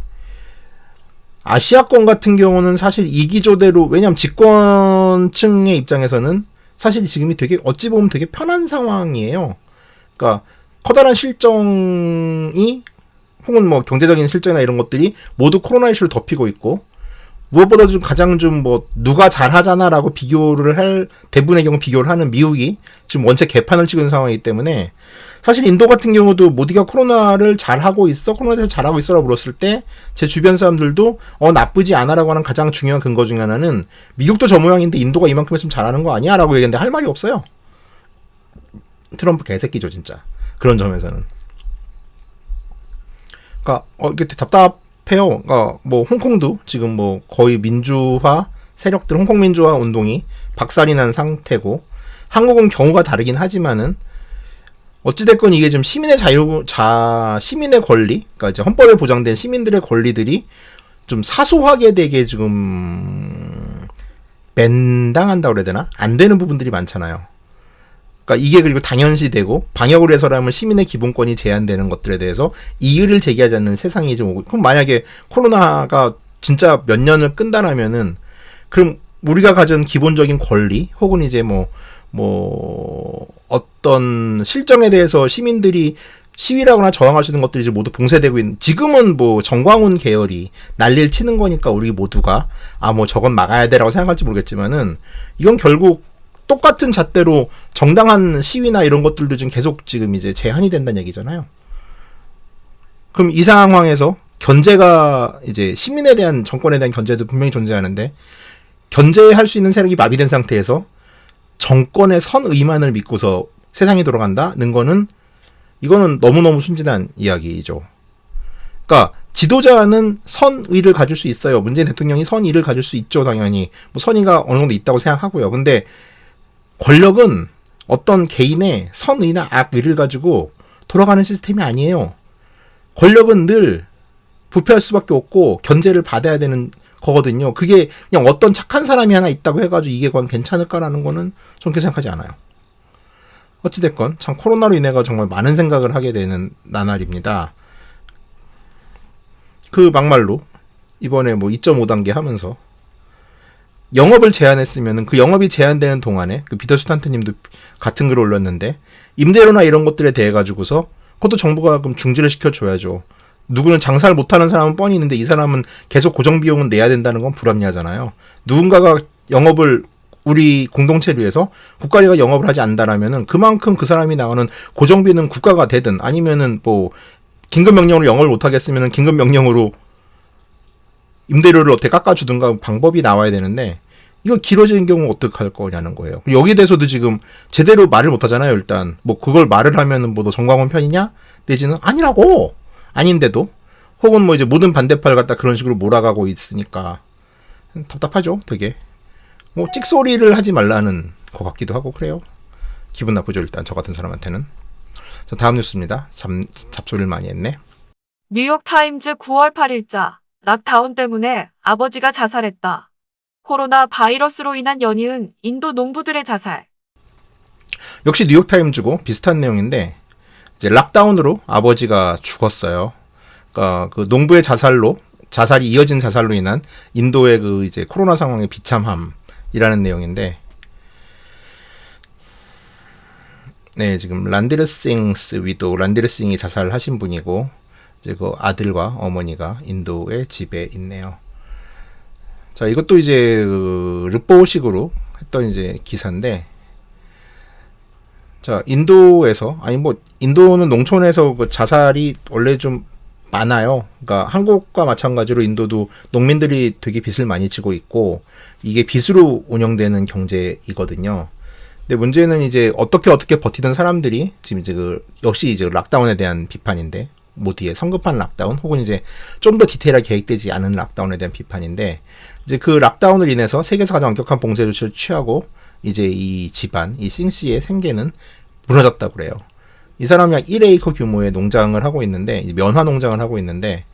아시아권 같은 경우는 사실 이 기조대로 왜냐하면 집권층의 입장에서는 사실 지금이 되게 어찌 보면 되게 편한 상황이에요. 그러니까 커다란 실정이 혹은 뭐 경제적인 실정이나 이런 것들이 모두 코로나 이슈를 덮이고 있고 무엇보다 좀 가장 좀 뭐 누가 잘하잖아라고 비교를 할 대부분의 경우 비교를 하는 미국이 지금 원체 개판을 찍은 상황이기 때문에 사실 인도 같은 경우도 모디가 코로나를 잘하고 있어 코로나를 잘하고 있어라고 물었을 때 제 주변 사람들도 나쁘지 않아라고 하는 가장 중요한 근거 중에 하나는 미국도 저 모양인데 인도가 이만큼 했으면 잘하는 거 아니야? 라고 얘기했는데 할 말이 없어요. 트럼프 개새끼죠 진짜 그런 점에서는. 그러니까 이게 답답해요. 그러니까 뭐 홍콩도 지금 뭐 거의 민주화 세력들 홍콩 민주화 운동이 박살이 난 상태고 한국은 경우가 다르긴 하지만은 어찌됐건 이게 좀 시민의 시민의 권리, 그러니까 이제 헌법에 보장된 시민들의 권리들이 좀 사소하게 되게 지금 벤당한다고 그래야 되나? 안 되는 부분들이 많잖아요. 그러니까 이게 그리고 당연시되고 방역을 해서라면 시민의 기본권이 제한되는 것들에 대해서 이의를 제기하지 않는 세상이 좀 오고 그럼 만약에 코로나가 진짜 몇 년을 끈다라면은 그럼 우리가 가진 기본적인 권리 혹은 이제 뭐 어떤 실정에 대해서 시민들이 시위라거나 저항할 수 있는 것들이 이제 모두 봉쇄되고 있는 지금은 뭐 정광훈 계열이 난리를 치는 거니까 우리 모두가 뭐 저건 막아야 돼라고 생각할지 모르겠지만은 이건 결국 똑같은 잣대로 정당한 시위나 이런 것들도 지금 계속 지금 이제 제한이 된다는 얘기잖아요. 그럼 이 상황에서 견제가 이제 시민에 대한 정권에 대한 견제도 분명히 존재하는데 견제할 수 있는 세력이 마비된 상태에서 정권의 선의만을 믿고서 세상이 돌아간다는 거는 이거는 너무너무 순진한 이야기죠. 그러니까 지도자는 선의를 가질 수 있어요. 문재인 대통령이 선의를 가질 수 있죠. 당연히 뭐 선의가 어느 정도 있다고 생각하고요. 근데 권력은 어떤 개인의 선의나 악의를 가지고 돌아가는 시스템이 아니에요. 권력은 늘 부패할 수밖에 없고 견제를 받아야 되는 거거든요. 그게 그냥 어떤 착한 사람이 하나 있다고 해가지고 이게 과연 괜찮을까라는 거는 저는 그렇게 생각하지 않아요. 어찌됐건 참 코로나로 인해가 정말 많은 생각을 하게 되는 나날입니다. 그 막말로 이번에 뭐 2.5단계 하면서 영업을 제한했으면은 그 영업이 제한되는 동안에 그 비터 슈탄트님도 같은 글을 올렸는데 임대료나 이런 것들에 대해 가지고서 그것도 정부가 그럼 중지를 시켜줘야죠. 누구는 장사를 못하는 사람은 뻔히 있는데 이 사람은 계속 고정 비용은 내야 된다는 건 불합리하잖아요. 누군가가 영업을 우리 공동체를 위해서 국가가 영업을 하지 않는다라면은 그만큼 그 사람이 나가는 고정비는 국가가 되든 아니면은 뭐 긴급 명령으로 영업을 못 하겠으면은 긴급 명령으로 임대료를 어떻게 깎아주든가 방법이 나와야 되는데 이거 길어지는 경우 어떻게 할 거냐는 거예요. 여기에 대해서도 지금 제대로 말을 못 하잖아요. 일단 뭐 그걸 말을 하면은 뭐 너 정광훈 편이냐? 내지는 아니라고 아닌데도 혹은 뭐 이제 모든 반대파를 갖다 그런 식으로 몰아가고 있으니까 답답하죠. 되게 뭐 찍소리를 하지 말라는 것 같기도 하고 그래요. 기분 나쁘죠. 일단 저 같은 사람한테는. 자, 다음 뉴스입니다. 잡소리를 많이 했네. 뉴욕타임즈 9월 8일자. 락다운 때문에 아버지가 자살했다. 코로나 바이러스로 인한 연이은 인도 농부들의 자살. 역시 뉴욕타임즈고 비슷한 내용인데 이제 락다운으로 아버지가 죽었어요. 그러니까 그 농부의 자살이 이어진 자살로 인한 인도의 그 이제 코로나 상황의 비참함이라는 내용인데, 네, 지금 란디르싱스 위도 란디르싱이 자살하신 분이고 이제 그 아들과 어머니가 인도의 집에 있네요. 자, 이것도 이제 그 르포식으로 했던 이제 기사인데, 자, 인도에서 인도는 농촌에서 그 자살이 원래 좀 많아요. 그러니까 한국과 마찬가지로 인도도 농민들이 되게 빚을 많이 지고 있고 이게 빚으로 운영되는 경제이거든요. 근데 문제는 이제 어떻게 버티던 사람들이 지금 이제 역시 이제 락다운에 대한 비판인데, 모디의 성급한 락다운 혹은 이제 좀 더 디테일하게 계획되지 않은 락다운에 대한 비판인데, 이제 그 락다운을 인해서 세계에서 가장 엄격한 봉쇄 조치를 취하고 이제 이 집안, 이 싱씨의 생계는 무너졌다고 그래요. 이 사람이 약 1에이커 규모의 농장을 하고 있는데, 면화 농장을 하고 있는데,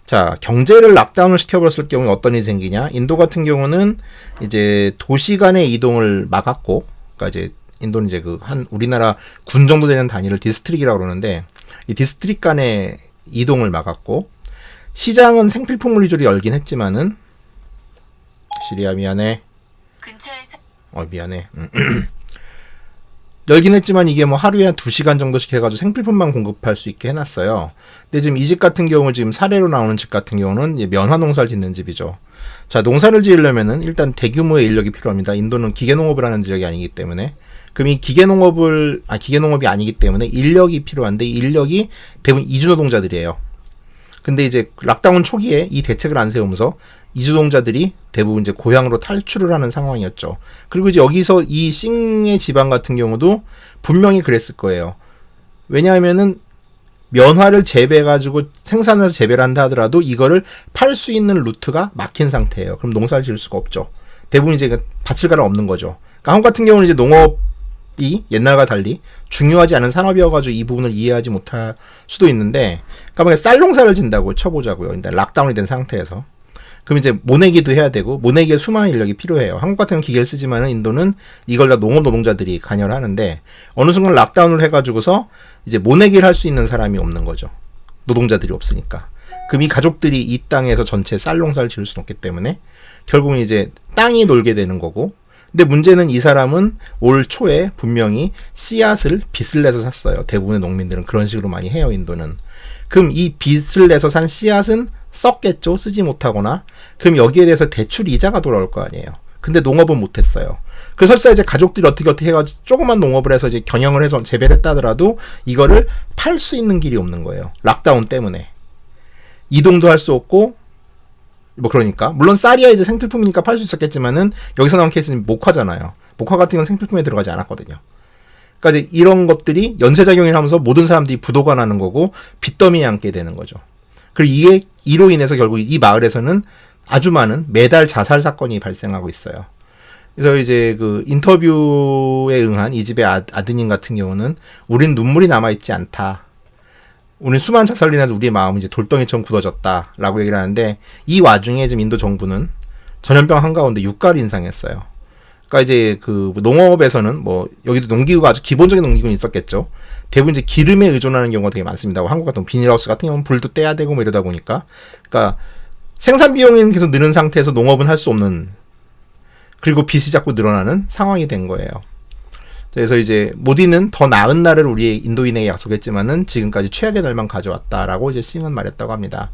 자, 경제를 락다운을 시켜버렸을 경우에 어떤 일이 생기냐? 인도 같은 경우는 이제 도시 간의 이동을 막았고, 그러니까 이제 인도는 이제 우리나라 군 정도 되는 단위를 디스트릭이라고 그러는데, 이 디스트릭 간의 이동을 막았고, 시장은 생필품을 위주로 열긴 했지만은, 시리아 미안해. 미안해. 열긴 했지만 이게 뭐 하루에 한 2시간 정도씩 해가지고 생필품만 공급할 수 있게 해놨어요. 근데 지금 이 집 같은 경우, 지금 사례로 나오는 집 같은 경우는 면화 농사를 짓는 집이죠. 자, 농사를 지으려면은 일단 대규모의 인력이 필요합니다. 인도는 기계농업을 하는 지역이 아니기 때문에. 그럼 이 기계농업이 아니기 때문에 인력이 필요한데, 이 인력이 대부분 이주노동자들이에요. 근데 이제 락다운 초기에 이 대책을 안 세우면서 이주노동자들이 대부분 이제 고향으로 탈출을 하는 상황이었죠. 그리고 이제 여기서 이 싱의 집안 같은 경우도 분명히 그랬을 거예요. 왜냐하면은 면화를 재배해가지고 생산해서 재배를 한다 하더라도 이거를 팔 수 있는 루트가 막힌 상태예요. 그럼 농사를 지을 수가 없죠. 대부분 이제 밭을 갈아 없는 거죠. 그러니까 한국 같은 경우는 이제 농업이 옛날과 달리 중요하지 않은 산업이어가지고 이 부분을 이해하지 못할 수도 있는데, 그러니까 쌀 농사를 짓는다고 쳐보자고요. 일단 락다운이 된 상태에서. 그럼 이제 모내기도 해야 되고, 모내기에 수많은 인력이 필요해요. 한국 같은 경우는 기계를 쓰지만은 인도는 이걸 다 농업 노동자들이 관여를 하는데, 어느 순간 락다운을 해가지고서 이제 모내기를 할 수 있는 사람이 없는 거죠. 노동자들이 없으니까. 그럼 이 가족들이 이 땅에서 전체 쌀 농사를 지을 수는 없기 때문에 결국은 이제 땅이 놀게 되는 거고, 근데 문제는 이 사람은 올 초에 분명히 씨앗을 빚을 내서 샀어요. 대부분의 농민들은 그런 식으로 많이 해요, 인도는. 그럼 이 빚을 내서 산 씨앗은 썩겠죠, 쓰지 못하거나. 그럼 여기에 대해서 대출 이자가 돌아올 거 아니에요. 근데 농업은 못했어요. 그래서 설사 이제 가족들이 어떻게 해가지고 조그만 농업을 해서 이제 경영을 해서 재배를 했다 하더라도 이거를 팔 수 있는 길이 없는 거예요. 락다운 때문에. 이동도 할 수 없고, 뭐 그러니까 물론 쌀이야 이제 생필품이니까 팔 수 있었겠지만은 여기서 나온 케이스는 목화잖아요. 목화 같은 건 생필품에 들어가지 않았거든요. 그러니까 이제 이런 것들이 연쇄작용을 하면서 모든 사람들이 부도가 나는 거고 빚더미에 앉게 되는 거죠. 그리고 이게 이로 인해서 결국 이 마을에서는 아주 많은 매달 자살 사건이 발생하고 있어요. 그래서 이제 그 인터뷰에 응한 이 집의 아드님 같은 경우는 우린 눈물이 남아있지 않다. 우린 수많은 자살로 인해서 우리의 마음은 이제 돌덩이처럼 굳어졌다라고 얘기를 하는데, 이 와중에 지금 인도 정부는 전염병 한가운데 유가를 인상했어요. 그러니까 이제 그 농업에서는 뭐 여기도 농기구가 아주 기본적인 농기구는 있었겠죠. 대부분 이제 기름에 의존하는 경우가 되게 많습니다. 한국 같은 비닐하우스 같은 경우는 불도 떼야 되고 뭐 이러다 보니까, 그러니까 생산 비용이 계속 느는 상태에서 농업은 할 수 없는, 그리고 빚이 자꾸 늘어나는 상황이 된 거예요. 그래서 이제 모디는 더 나은 날을 우리 인도인에게 약속했지만은 지금까지 최악의 날만 가져왔다라고 이제 싱은 말했다고 합니다.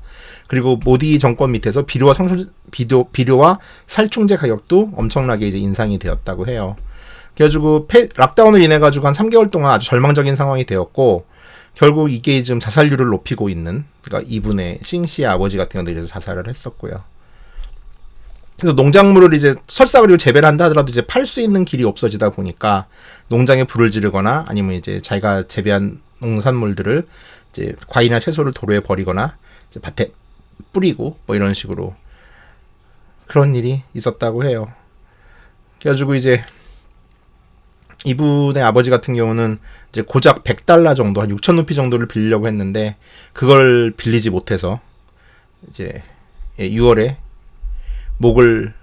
그리고 모디 정권 밑에서 비료와 살충제 가격도 엄청나게 이제 인상이 되었다고 해요. 그래가지고 락다운을 인해 가지고 한 3개월 동안 아주 절망적인 상황이 되었고, 결국 이게 지금 자살률을 높이고 있는, 그러니까 이분의 싱 씨의 아버지 같은 경우도 자살을 했었고요. 그래서 농작물을 이제 설사 그리고 재배를 한다 하더라도 이제 팔 수 있는 길이 없어지다 보니까 농장에 불을 지르거나 아니면 이제 자기가 재배한 농산물들을 이제 과일이나 채소를 도로에 버리거나 이제 밭에 뿌리고 뭐 이런 식으로 그런 일이 있었다고 해요. 그래가지고 이제 이분의 아버지 같은 경우는 이제 고작 100달러 정도, 한 6천 루피 정도를 빌리려고 했는데 그걸 빌리지 못해서 이제 6월에 목을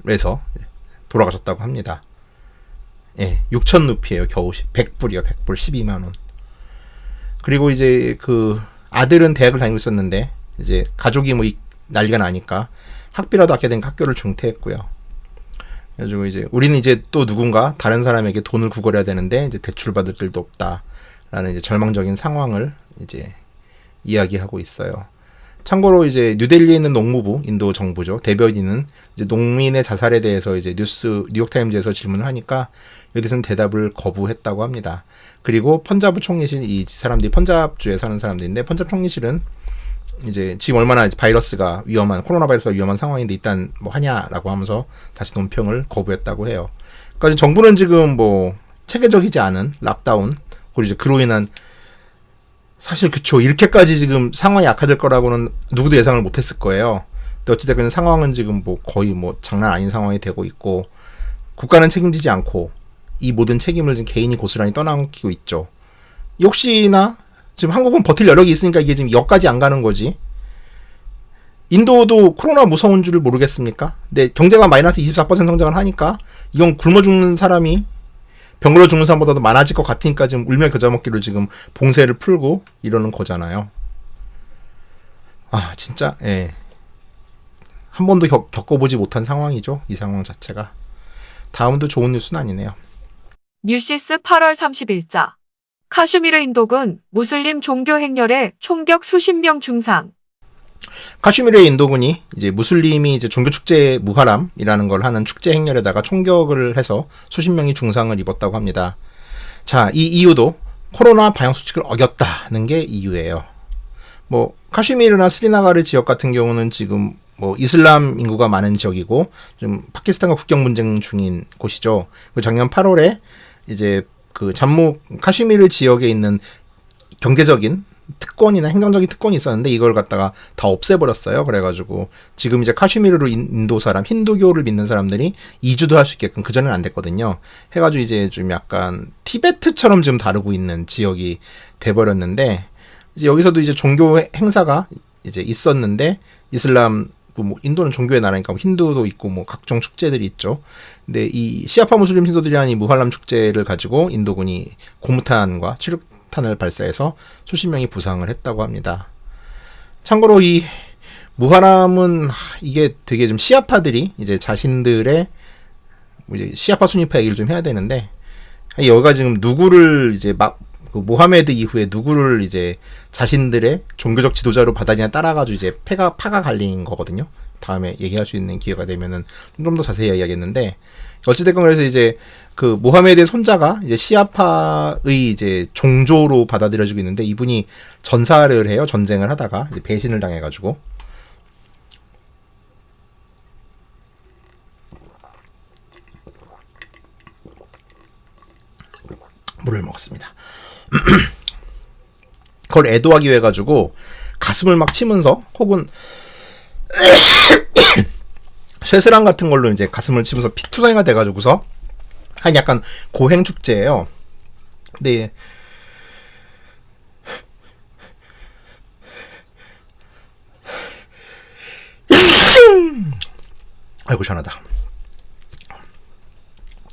매서 돌아가셨다고 합니다. 6천 루피예요. 겨우 100불이요. 100불 12만 원. 그리고 이제 그 아들은 대학을 다니고 있었는데 이제 가족이 뭐 난리가 나니까 학비라도 아껴야 되니까 학교를 중퇴했고요. 그래가지고 이제 우리는 이제 또 누군가 다른 사람에게 돈을 구걸해야 되는데 이제 대출 받을 길도 없다라는 이제 절망적인 상황을 이제 이야기하고 있어요. 참고로 이제 뉴델리에 있는 농무부, 인도 정부죠. 대변인은 이제 농민의 자살에 대해서 이제 뉴욕타임즈에서 질문을 하니까 여기서는 대답을 거부했다고 합니다. 그리고 펀자브 총리실, 이 사람들이 펀잡주에 사는 사람들인데 펀잡 총리실은 이제 지금 얼마나 바이러스가 위험한, 코로나 바이러스가 위험한 상황인데 일단 뭐 하냐라고 하면서 다시 논평을 거부했다고 해요. 그러니까 정부는 지금 뭐 체계적이지 않은 락다운, 그리고 이제 그로 인한 사실 그쵸, 이렇게까지 지금 상황이 악화될 거라고는 누구도 예상을 못했을 거예요. 근데 어찌됐건 상황은 지금 뭐 거의 뭐 장난 아닌 상황이 되고 있고 국가는 책임지지 않고 이 모든 책임을 지금 개인이 고스란히 떠넘기고 있죠. 역시나 지금 한국은 버틸 여력이 있으니까 이게 지금 여기까지 안 가는 거지. 인도도 코로나 무서운 줄을 모르겠습니까? 근데 경제가 마이너스 24% 성장을 하니까 이건 굶어 죽는 사람이 병으로 죽는 사람보다도 많아질 것 같으니까 지금 울며 겨자 먹기로 지금 봉쇄를 풀고 이러는 거잖아요. 아 진짜 한 번도 겪어보지 못한 상황이죠. 이 상황 자체가. 다음도 좋은 뉴스는 아니네요. 뉴시스 8월 30일자. 카슈미르 인도군 무슬림 종교 행렬에 총격 수십 명 중상. 카슈미르의 인도군이 이제 무슬림이 이제 종교 축제 무하람이라는 걸 하는 축제 행렬에다가 총격을 해서 수십 명이 중상을 입었다고 합니다. 자, 이 이유도 코로나 방역 수칙을 어겼다는 게 이유예요. 뭐 카슈미르나 스리나가르 지역 같은 경우는 지금 뭐 이슬람 인구가 많은 지역이고 좀 파키스탄과 국경 분쟁 중인 곳이죠. 작년 8월에 이제 그 잠무 카슈미르 지역에 있는 경제적인 특권이나 행정적인 특권이 있었는데 이걸 갖다가 다 없애버렸어요. 그래가지고 지금 이제 카슈미르로 인도 사람, 힌두교를 믿는 사람들이 이주도 할 수 있게끔, 그전에는 안 됐거든요. 해가지고 이제 좀 약간 티베트처럼 좀 다루고 있는 지역이 돼버렸는데, 이제 여기서도 이제 종교 행사가 이제 있었는데, 이슬람, 뭐 인도는 종교의 나라니까 뭐 힌두도 있고 뭐 각종 축제들이 있죠. 근데 이 시아파 무슬림 신도들이 한 이 무할람 축제를 가지고 인도군이 고무탄과 추륙탄을 발사해서 수십 명이 부상을 했다고 합니다. 참고로 이 무하람은 이게 되게 좀 시아파들이 이제 자신들의 이제 시아파 순위파 얘기를 좀 해야 되는데, 여기가 지금 누구를 이제 막 그 모하메드 이후에 누구를 이제 자신들의 종교적 지도자로 받아들이냐 따라가지고 이제 파가 갈린 거거든요. 다음에 얘기할 수 있는 기회가 되면은 좀 더 자세히 이야기하겠는데, 어찌됐건 그래서 이제 그 모하메드의 손자가 이제 시아파의 이제 종조로 받아들여지고 있는데, 이분이 전사를 해요. 전쟁을 하다가 이제 배신을 당해가지고. 물을 먹었습니다. 그걸 애도하기 위해 가지고 가슴을 막 치면서, 혹은 쇠스랑 같은 걸로 이제 가슴을 치면서 피투성이가 돼가지고서 한 약간 고행 축제예요. 근데 아이고 시원하다.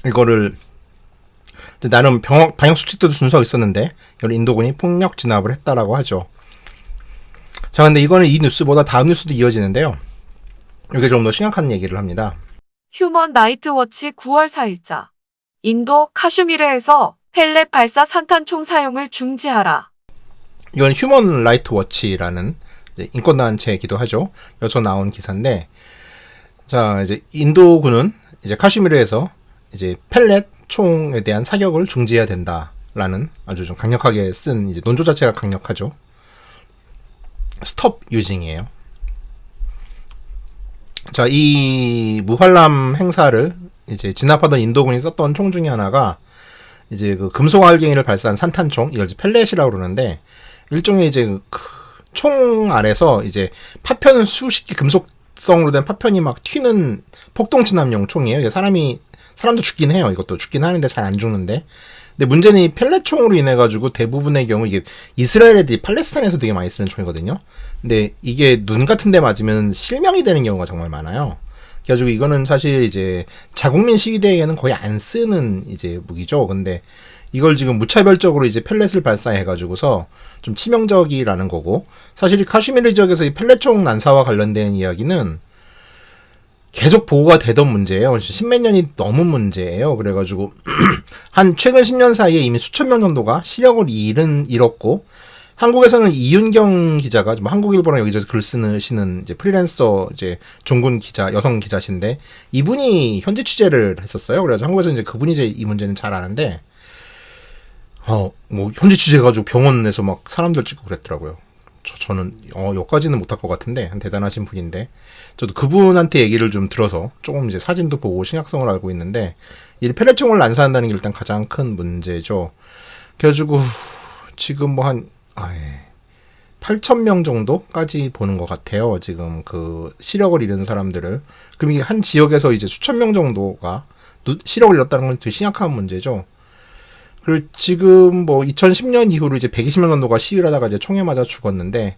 이거를 나름 방역 수칙도 준수하고 있었는데 이걸 인도군이 폭력 진압을 했다라고 하죠. 자, 근데 이거는 이 뉴스보다 다음 뉴스도 이어지는데요. 이게 좀 더 심각한 얘기를 합니다. 휴먼 라이트 워치 9월 4일자. 인도 카슈미르에서 펠렛 발사 산탄총 사용을 중지하라. 이건 휴먼 라이트 워치라는 인권단체이기도 하죠. 여기서 나온 기사인데, 자, 이제 인도군은 이제 카슈미르에서 이제 펠렛 총에 대한 사격을 중지해야 된다라는 아주 좀 강력하게 쓴 이제 논조 자체가 강력하죠. 스톱 유징이에요. 자, 이 무할람 행사를 이제 진압하던 인도군이 썼던 총 중에 하나가 이제 그 금속 알갱이를 발사한 산탄총, 이걸 이제 펠렛이라고 그러는데, 일종의 이제 그 총 안에서 이제 파편 수십 개 금속성으로 된 파편이 막 튀는 폭동 진압용 총이에요. 사람이 사람도 죽긴 해요. 이것도 죽긴 하는데 잘 안 죽는데. 근데 문제는 이 펠렛총으로 인해 가지고 대부분의 경우 이게 이스라엘 애들이 팔레스타인에서 되게 많이 쓰는 총이거든요. 근데 이게 눈 같은 데 맞으면 실명이 되는 경우가 정말 많아요. 그래가지고 이거는 사실 이제 자국민 시위대에게는 거의 안 쓰는 이제 무기죠. 근데 이걸 지금 무차별적으로 이제 펠렛을 발사해가지고서 좀 치명적이라는 거고, 사실 이 카슈미르 지역에서 이 펠렛총 난사와 관련된 이야기는 계속 보고가 되던 문제예요. 십몇 년이 넘은 문제예요. 그래가지고 한 최근 10년 사이에 이미 수천 명 정도가 시력을 잃었고, 한국에서는 이윤경 기자가 한국일보랑 여기저기 글 쓰시는 이제 프리랜서 이제 종군 기자, 여성 기자신데, 이분이 현지 취재를 했었어요. 그래서 한국에서 이제 그분이 이제 이 문제는 잘 아는데, 뭐 현지 취재해가지고 병원에서 막 사람들 찍고 그랬더라고요. 저는 여기까지는 못할 것 같은데, 대단하신 분인데, 저도 그분한테 얘기를 좀 들어서 조금 이제 사진도 보고 심각성을 알고 있는데, 이 펠렛총을 난사한다는 게 일단 가장 큰 문제죠. 그래가지고 지금 뭐 한 8,000명 정도까지 보는 것 같아요. 지금 그 시력을 잃은 사람들을. 그럼 이게 한 지역에서 이제 수천 명 정도가 시력을 잃었다는 건 되게 심각한 문제죠. 그리고 지금 뭐 2010년 이후로 이제 120명 정도가 시위를 하다가 이제 총에 맞아 죽었는데,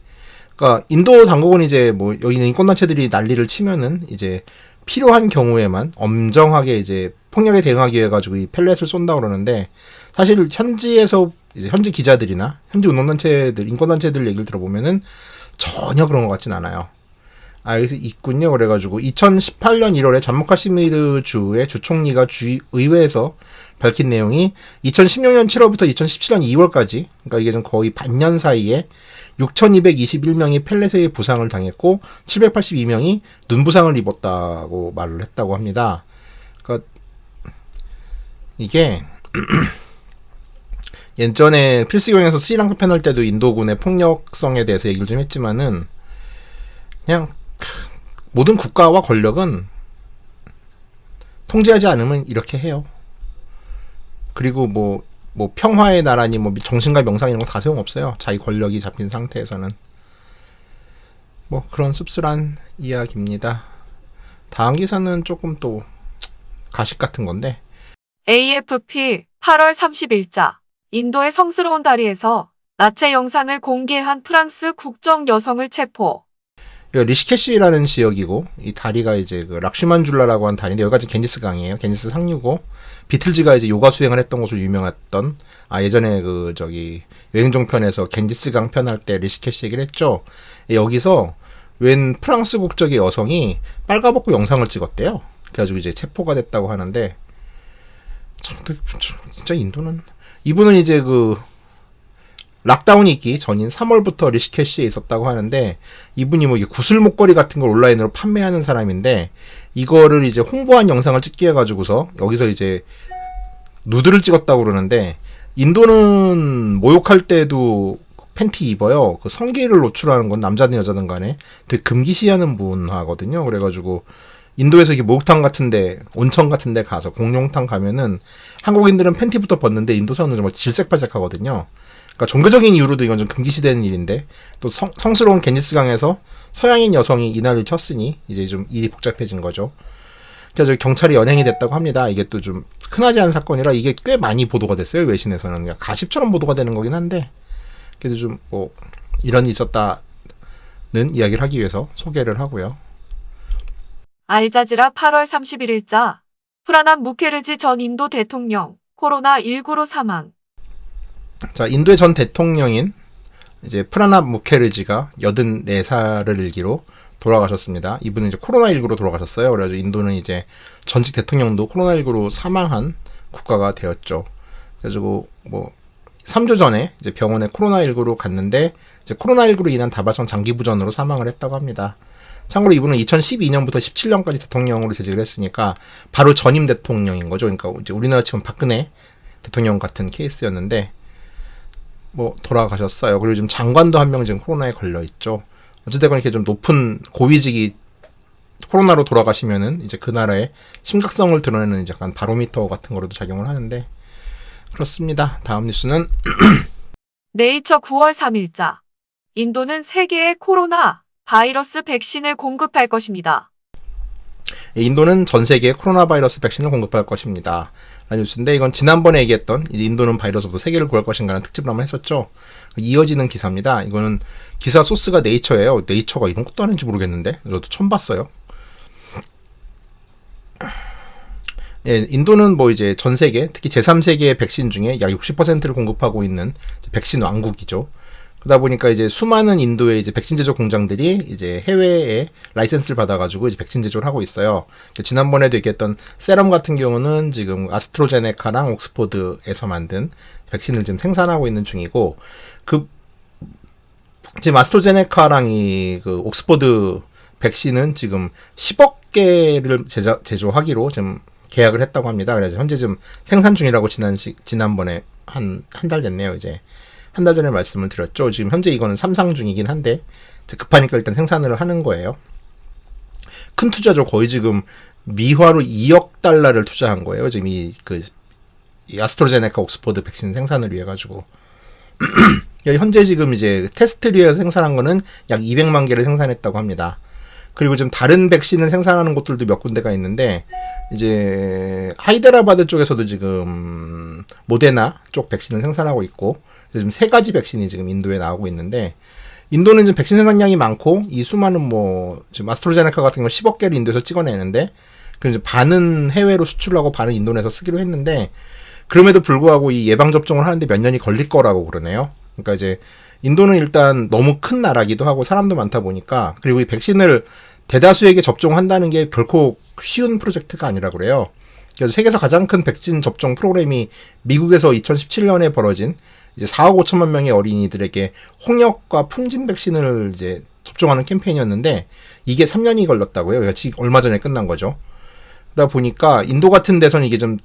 그러니까 인도 당국은 이제 뭐 여기 있는 인권단체들이 난리를 치면은 이제 필요한 경우에만 엄정하게 이제 폭력에 대응하기 위해 가지고 이 펠렛을 쏜다 그러는데, 사실 현지에서 이제 현지 기자들이나 현지 운동단체들, 인권단체들 얘기를 들어보면은 전혀 그런 것 같진 않아요. 여기서 있군요. 그래가지고 2018년 1월에 잠무카시미르 주의 주총리가 의회에서 밝힌 내용이 2016년 7월부터 2017년 2월까지, 그러니까 이게 좀 거의 반년 사이에 6,221명이 펠렛에 부상을 당했고 782명이 눈 부상을 입었다고 말을 했다고 합니다. 그러니까 이게 예전에 필수경에서 스리랑카 편 할 때도 인도군의 폭력성에 대해서 얘기를 좀 했지만은, 그냥 모든 국가와 권력은 통제하지 않으면 이렇게 해요. 그리고 뭐 평화의 나라니 뭐 정신과 명상 이런 거 다 소용없어요. 자기 권력이 잡힌 상태에서는. 뭐 그런 씁쓸한 이야기입니다. 다음 기사는 조금 또 가식 같은 건데, AFP 8월 30일자 인도의 성스러운 다리에서 나체 영상을 공개한 프랑스 국적 여성을 체포. 리시케시라는 지역이고, 이 다리가 이제 그 락슈만줄라라고 하는 다리인데, 여기가 지금 겐지스 강이에요. 겐지스 상류고, 비틀즈가 이제 요가 수행을 했던 곳으로 유명했던, 예전에 그 저기 여행종편에서 겐지스 강 편할 때 리시케시 얘기를 했죠. 여기서 웬 프랑스 국적의 여성이 빨가벗고 영상을 찍었대요. 그래가지고 이제 체포가 됐다고 하는데, 진짜 인도는, 이분은 이제 그 락다운이 있기 전인 3월부터 리시케시에 있었다고 하는데, 이분이 뭐 구슬 목걸이 같은 걸 온라인으로 판매하는 사람인데, 이거를 이제 홍보한 영상을 찍게 해가지고서 여기서 이제 누드를 찍었다고 그러는데, 인도는 모욕할 때도 팬티 입어요. 그 성기를 노출하는 건 남자든 여자든 간에 되게 금기시하는 문화거든요. 그래가지고 인도에서 이렇게 목욕탕 같은데, 온천 같은데 가서 공룡탕 가면은 한국인들은 팬티부터 벗는데 인도사는 정말 질색팔색하거든요. 그러니까 종교적인 이유로도 이건 좀 금기시되는 일인데, 또 성스러운 겐지스강에서 서양인 여성이 이날을 쳤으니 이제 좀 일이 복잡해진 거죠. 그래서 경찰이 연행이 됐다고 합니다. 이게 또 좀 흔하지 않은 사건이라 이게 꽤 많이 보도가 됐어요. 외신에서는 그냥 가십처럼 보도가 되는 거긴 한데, 그래도 좀 뭐 이런 일이 있었다는 이야기를 하기 위해서 소개를 하고요. 알자지라 8월 31일자 프라납 무케르지 전 인도 대통령 코로나19로 사망. 자, 인도의 전 대통령인 이제 프라납 무케르지가 84살을 일기로 돌아가셨습니다. 이분은 이제 코로나19로 돌아가셨어요. 그래가지고 인도는 이제 전직 대통령도 코로나19로 사망한 국가가 되었죠. 그래가지고 뭐 3주 전에 이제 병원에 코로나19로 갔는데, 이제 코로나19로 인한 다발성 장기부전으로 사망을 했다고 합니다. 참고로 이분은 2012년부터 17년까지 대통령으로 재직을 했으니까 바로 전임 대통령인 거죠. 그러니까 이제 우리나라 지금 박근혜 대통령 같은 케이스였는데, 뭐 돌아가셨어요. 그리고 지금 장관도 한 명 지금 코로나에 걸려 있죠. 어쨌든 이렇게 좀 높은 고위직이 코로나로 돌아가시면은 이제 그 나라의 심각성을 드러내는 이제 약간 바로미터 같은 거로도 작용을 하는데, 그렇습니다. 다음 뉴스는 네이처 9월 3일자 인도는 세계에 코로나 바이러스 백신을 공급할 것입니다. 인도는 전 세계에 코로나 바이러스 백신을 공급할 것입니다. 라는 뉴스인데 이건 지난번에 얘기했던 이제 인도는 바이러스부터 세계를 구할 것인가라는 특집을 한번 했었죠. 이어지는 기사입니다. 이거는 기사 소스가 네이처예요. 네이처가 이런 것도 하는지 모르겠는데 저도 처음 봤어요. 예, 인도는 뭐 이제 전 세계, 특히 제3세계의 백신 중에 약 60%를 공급하고 있는 백신 왕국이죠. 그러다 보니까 이제 수많은 인도의 이제 백신 제조 공장들이 이제 해외에 라이센스를 받아가지고 이제 백신 제조를 하고 있어요. 지난번에도 얘기했던 세럼 같은 경우는 지금 아스트로제네카랑 옥스포드에서 만든 백신을 지금 생산하고 있는 중이고, 지금 아스트로제네카랑 그 옥스포드 백신은 지금 10억 개를 제조하기로 지금 계약을 했다고 합니다. 그래서 현재 지금 생산 중이라고 지난번에 한 달 됐네요. 이제 한 달 전에 말씀을 드렸죠. 지금 현재 이거는 삼상 중이긴 한데 급하니까 일단 생산을 하는 거예요. 큰 투자죠. 거의 지금 미화로 2억 달러를 투자한 거예요. 지금 이 아스트로제네카 옥스포드 백신 생산을 위해 가지고 현재 지금 이제 테스트류에서 생산한 거는 약 200만 개를 생산했다고 합니다. 그리고 지금 다른 백신을 생산하는 곳들도 몇 군데가 있는데 이제 하이데라바드 쪽에서도 지금 모데나 쪽 백신을 생산하고 있고 지금 3가지 백신이 지금 인도에 나오고 있는데 인도는 지금 백신 생산량이 많고 이 수많은 뭐 지금 아스트로제네카 같은 거 10억 개를 인도에서 찍어내는데 그럼 이제 반은 해외로 수출하고 반은 인도에서 쓰기로 했는데 그럼에도 불구하고 이 예방 접종을 하는데 몇 년이 걸릴 거라고 그러네요. 그러니까 이제 인도는 일단 너무 큰 나라기도 하고 사람도 많다 보니까 그리고 이 백신을 대다수에게 접종한다는 게 결코 쉬운 프로젝트가 아니라 그래요. 그래서 세계에서 가장 큰 백신 접종 프로그램이 미국에서 2017년에 벌어진 이제 4억 5천만 명의 어린이들에게 홍역과 풍진 백신을 이제 접종하는 캠페인이었는데 이게 3년이 걸렸다고요. 그러니까 지금 얼마 전에 끝난 거죠. 그러다 보니까 인도 같은 데서는 이게 좀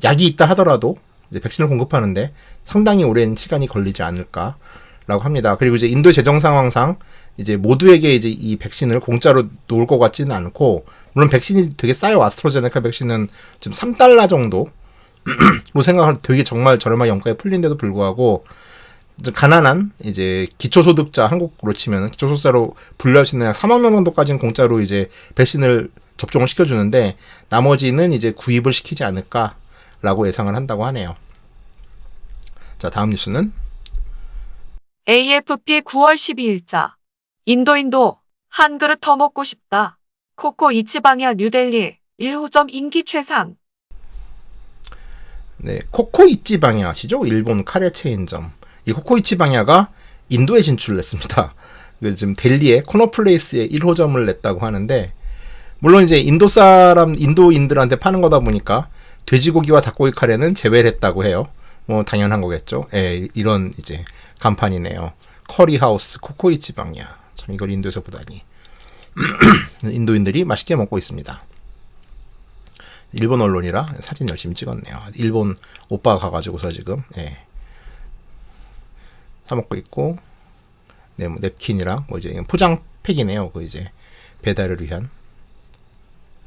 약이 있다 하더라도 이제 백신을 공급하는데 상당히 오랜 시간이 걸리지 않을까라고 합니다. 그리고 이제 인도의 재정 상황상 이제 모두에게 이제 이 백신을 공짜로 놓을 것 같지는 않고 물론 백신이 되게 싸요. 아스트로제네카 백신은 지금 3달러 정도 로 생각할 되게 정말 저렴한 원가에 풀린데도 불구하고 가난한 이제 기초소득자 한국으로 치면 기초소득자로 분류할 수 있는 약 3억 명 정도까지는 공짜로 이제 백신을 접종을 시켜주는데 나머지는 이제 구입을 시키지 않을까라고 예상을 한다고 하네요. 자, 다음 뉴스는 AFP 9월 12일자 인도 한 그릇 더 먹고 싶다. 코코 이치방야 뉴델리 1호점 인기 최상. 네, 코코이치 방야 아시죠? 일본 카레 체인점. 이 코코이치 방야가 인도에 진출을 했습니다. 지금 델리에 코너플레이스에 1호점을 냈다고 하는데 물론 이제 인도인들한테 파는 거다 보니까 돼지고기와 닭고기 카레는 제외를 했다고 해요. 뭐 당연한 거겠죠. 예, 이런 이제 간판이네요. 커리하우스 코코이치 방야. 참 이걸 인도에서 보다니. 인도인들이 맛있게 먹고 있습니다. 일본 언론이라 사진 열심히 찍었네요. 일본 오빠가 가가지고서 지금 사 먹고 있고, 네, 뭐 냅킨이랑 뭐 이제 포장팩이네요. 그 이제 배달을 위한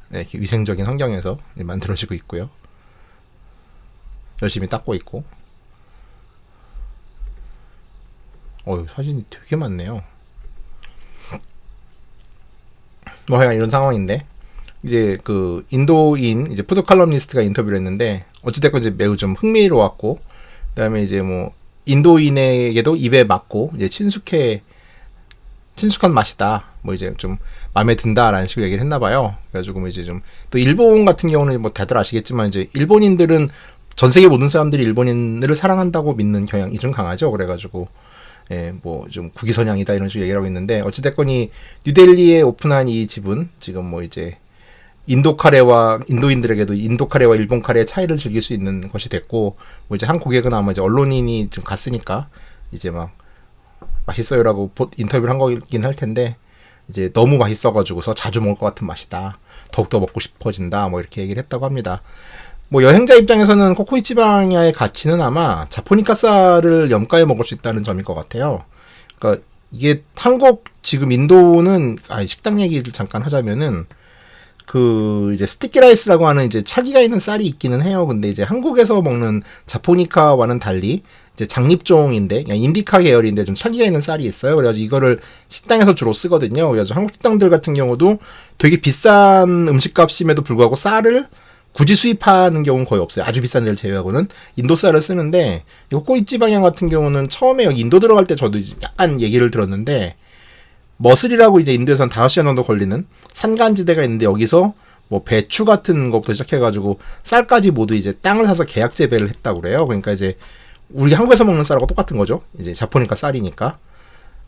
이렇게 위생적인 환경에서 만들어지고 있고요. 열심히 닦고 있고. 사진이 되게 많네요. 뭐 하여간 이런 상황인데. 이제 그 인도인 이제 푸드 칼럼니스트가 인터뷰를 했는데 어찌됐건 이제 매우 좀 흥미로웠고 그다음에 이제 뭐 인도인에게도 입에 맞고 이제 친숙한 맛이다 뭐 이제 좀 마음에 든다라는 식으로 얘기를 했나봐요. 그래가지고 뭐 이제 좀 또 일본 같은 경우는 뭐 다들 아시겠지만 이제 일본인들은 전 세계 모든 사람들이 일본인을 사랑한다고 믿는 경향이 좀 강하죠. 그래가지고 뭐 좀 국위선양이다 이런 식으로 얘기를 하고 있는데 어찌됐건 이 뉴델리에 오픈한 이 집은 지금 뭐 이제 인도인들에게도 인도 카레와 일본 카레의 차이를 즐길 수 있는 것이 됐고, 뭐 이제 한 고객은 아마 이제 언론인이 좀 갔으니까, 이제 막, 맛있어요라고 인터뷰를 한 거긴 할 텐데, 이제 너무 맛있어가지고서 자주 먹을 것 같은 맛이다. 더욱더 먹고 싶어진다. 뭐 이렇게 얘기를 했다고 합니다. 뭐 여행자 입장에서는 코코이치방야의 가치는 아마 자포니카 쌀을 염가해 먹을 수 있다는 점일 것 같아요. 그러니까 이게 지금 인도는, 식당 얘기를 잠깐 하자면은, 그 이제 스티키 라이스라고 하는 이제 차기가 있는 쌀이 있기는 해요. 근데 이제 한국에서 먹는 자포니카와는 달리 이제 장립종인데 그냥 인디카 계열인데 좀 차기가 있는 쌀이 있어요. 그래가지고 이거를 식당에서 주로 쓰거든요. 그래서 한국 식당들 같은 경우도 되게 비싼 음식값임에도 불구하고 쌀을 굳이 수입하는 경우는 거의 없어요. 아주 비싼 데를 제외하고는 인도 쌀을 쓰는데 호코이치 방향 같은 경우는 처음에 여기 인도 들어갈 때 저도 약간 얘기를 들었는데 머슬이라고 이제 인도에서는 5시간 정도 걸리는 산간지대가 있는데 여기서 뭐 배추 같은 것부터 시작해가지고 쌀까지 모두 이제 땅을 사서 계약 재배를 했다고 그래요. 그러니까 이제 우리 한국에서 먹는 쌀하고 똑같은 거죠. 이제 자포니까 쌀이니까.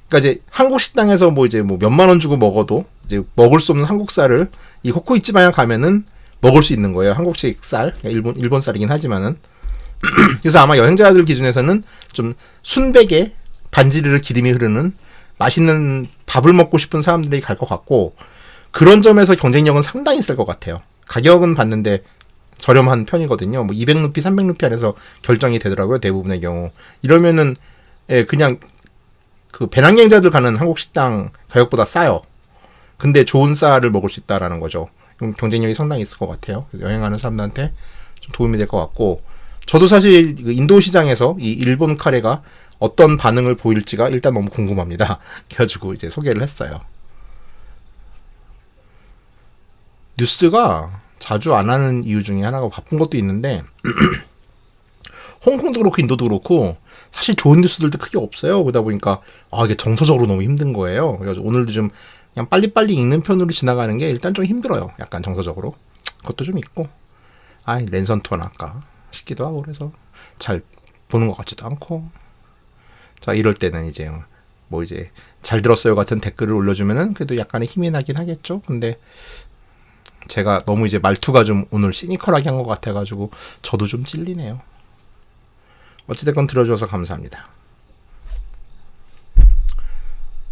그러니까 이제 한국 식당에서 뭐 이제 뭐 몇만 원 주고 먹어도 이제 먹을 수 없는 한국 쌀을 이 호코이치 방향 가면은 먹을 수 있는 거예요. 한국식 쌀, 일본 쌀이긴 하지만은. 그래서 아마 여행자들 기준에서는 좀 순백에 반지르르 기름이 흐르는 맛있는 밥을 먹고 싶은 사람들이 갈 것 같고 그런 점에서 경쟁력은 상당히 있을 것 같아요. 가격은 봤는데 저렴한 편이거든요. 뭐 200루피, 300루피 안에서 결정이 되더라고요. 대부분의 경우. 이러면은 예, 그냥 그 배낭여행자들 가는 한국 식당 가격보다 싸요. 근데 좋은 쌀을 먹을 수 있다라는 거죠. 그럼 경쟁력이 상당히 있을 것 같아요. 그래서 여행하는 사람들한테 좀 도움이 될 것 같고 저도 사실 그 인도 시장에서 이 일본 카레가 어떤 반응을 보일지가 일단 너무 궁금합니다. 그래가지고 이제 소개를 했어요. 뉴스가 자주 안 하는 이유 중에 하나가 바쁜 것도 있는데 홍콩도 그렇고 인도도 그렇고 사실 좋은 뉴스들도 크게 없어요. 그러다 보니까 이게 정서적으로 너무 힘든 거예요. 그래서 오늘도 좀 그냥 빨리빨리 읽는 편으로 지나가는 게 일단 좀 힘들어요. 약간 정서적으로. 그것도 좀 있고 랜선 투어나 할까 싶기도 하고 그래서 잘 보는 것 같지도 않고 자 이럴 때는 이제 뭐 이제 잘 들었어요 같은 댓글을 올려주면은 그래도 약간의 힘이 나긴 하겠죠. 근데 제가 너무 이제 말투가 좀 오늘 시니컬하게 한 것 같아가지고 저도 좀 찔리네요. 어찌됐건 들어줘서 감사합니다.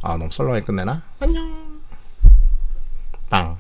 너무 썰렁하게 끝내나? 안녕. 빵.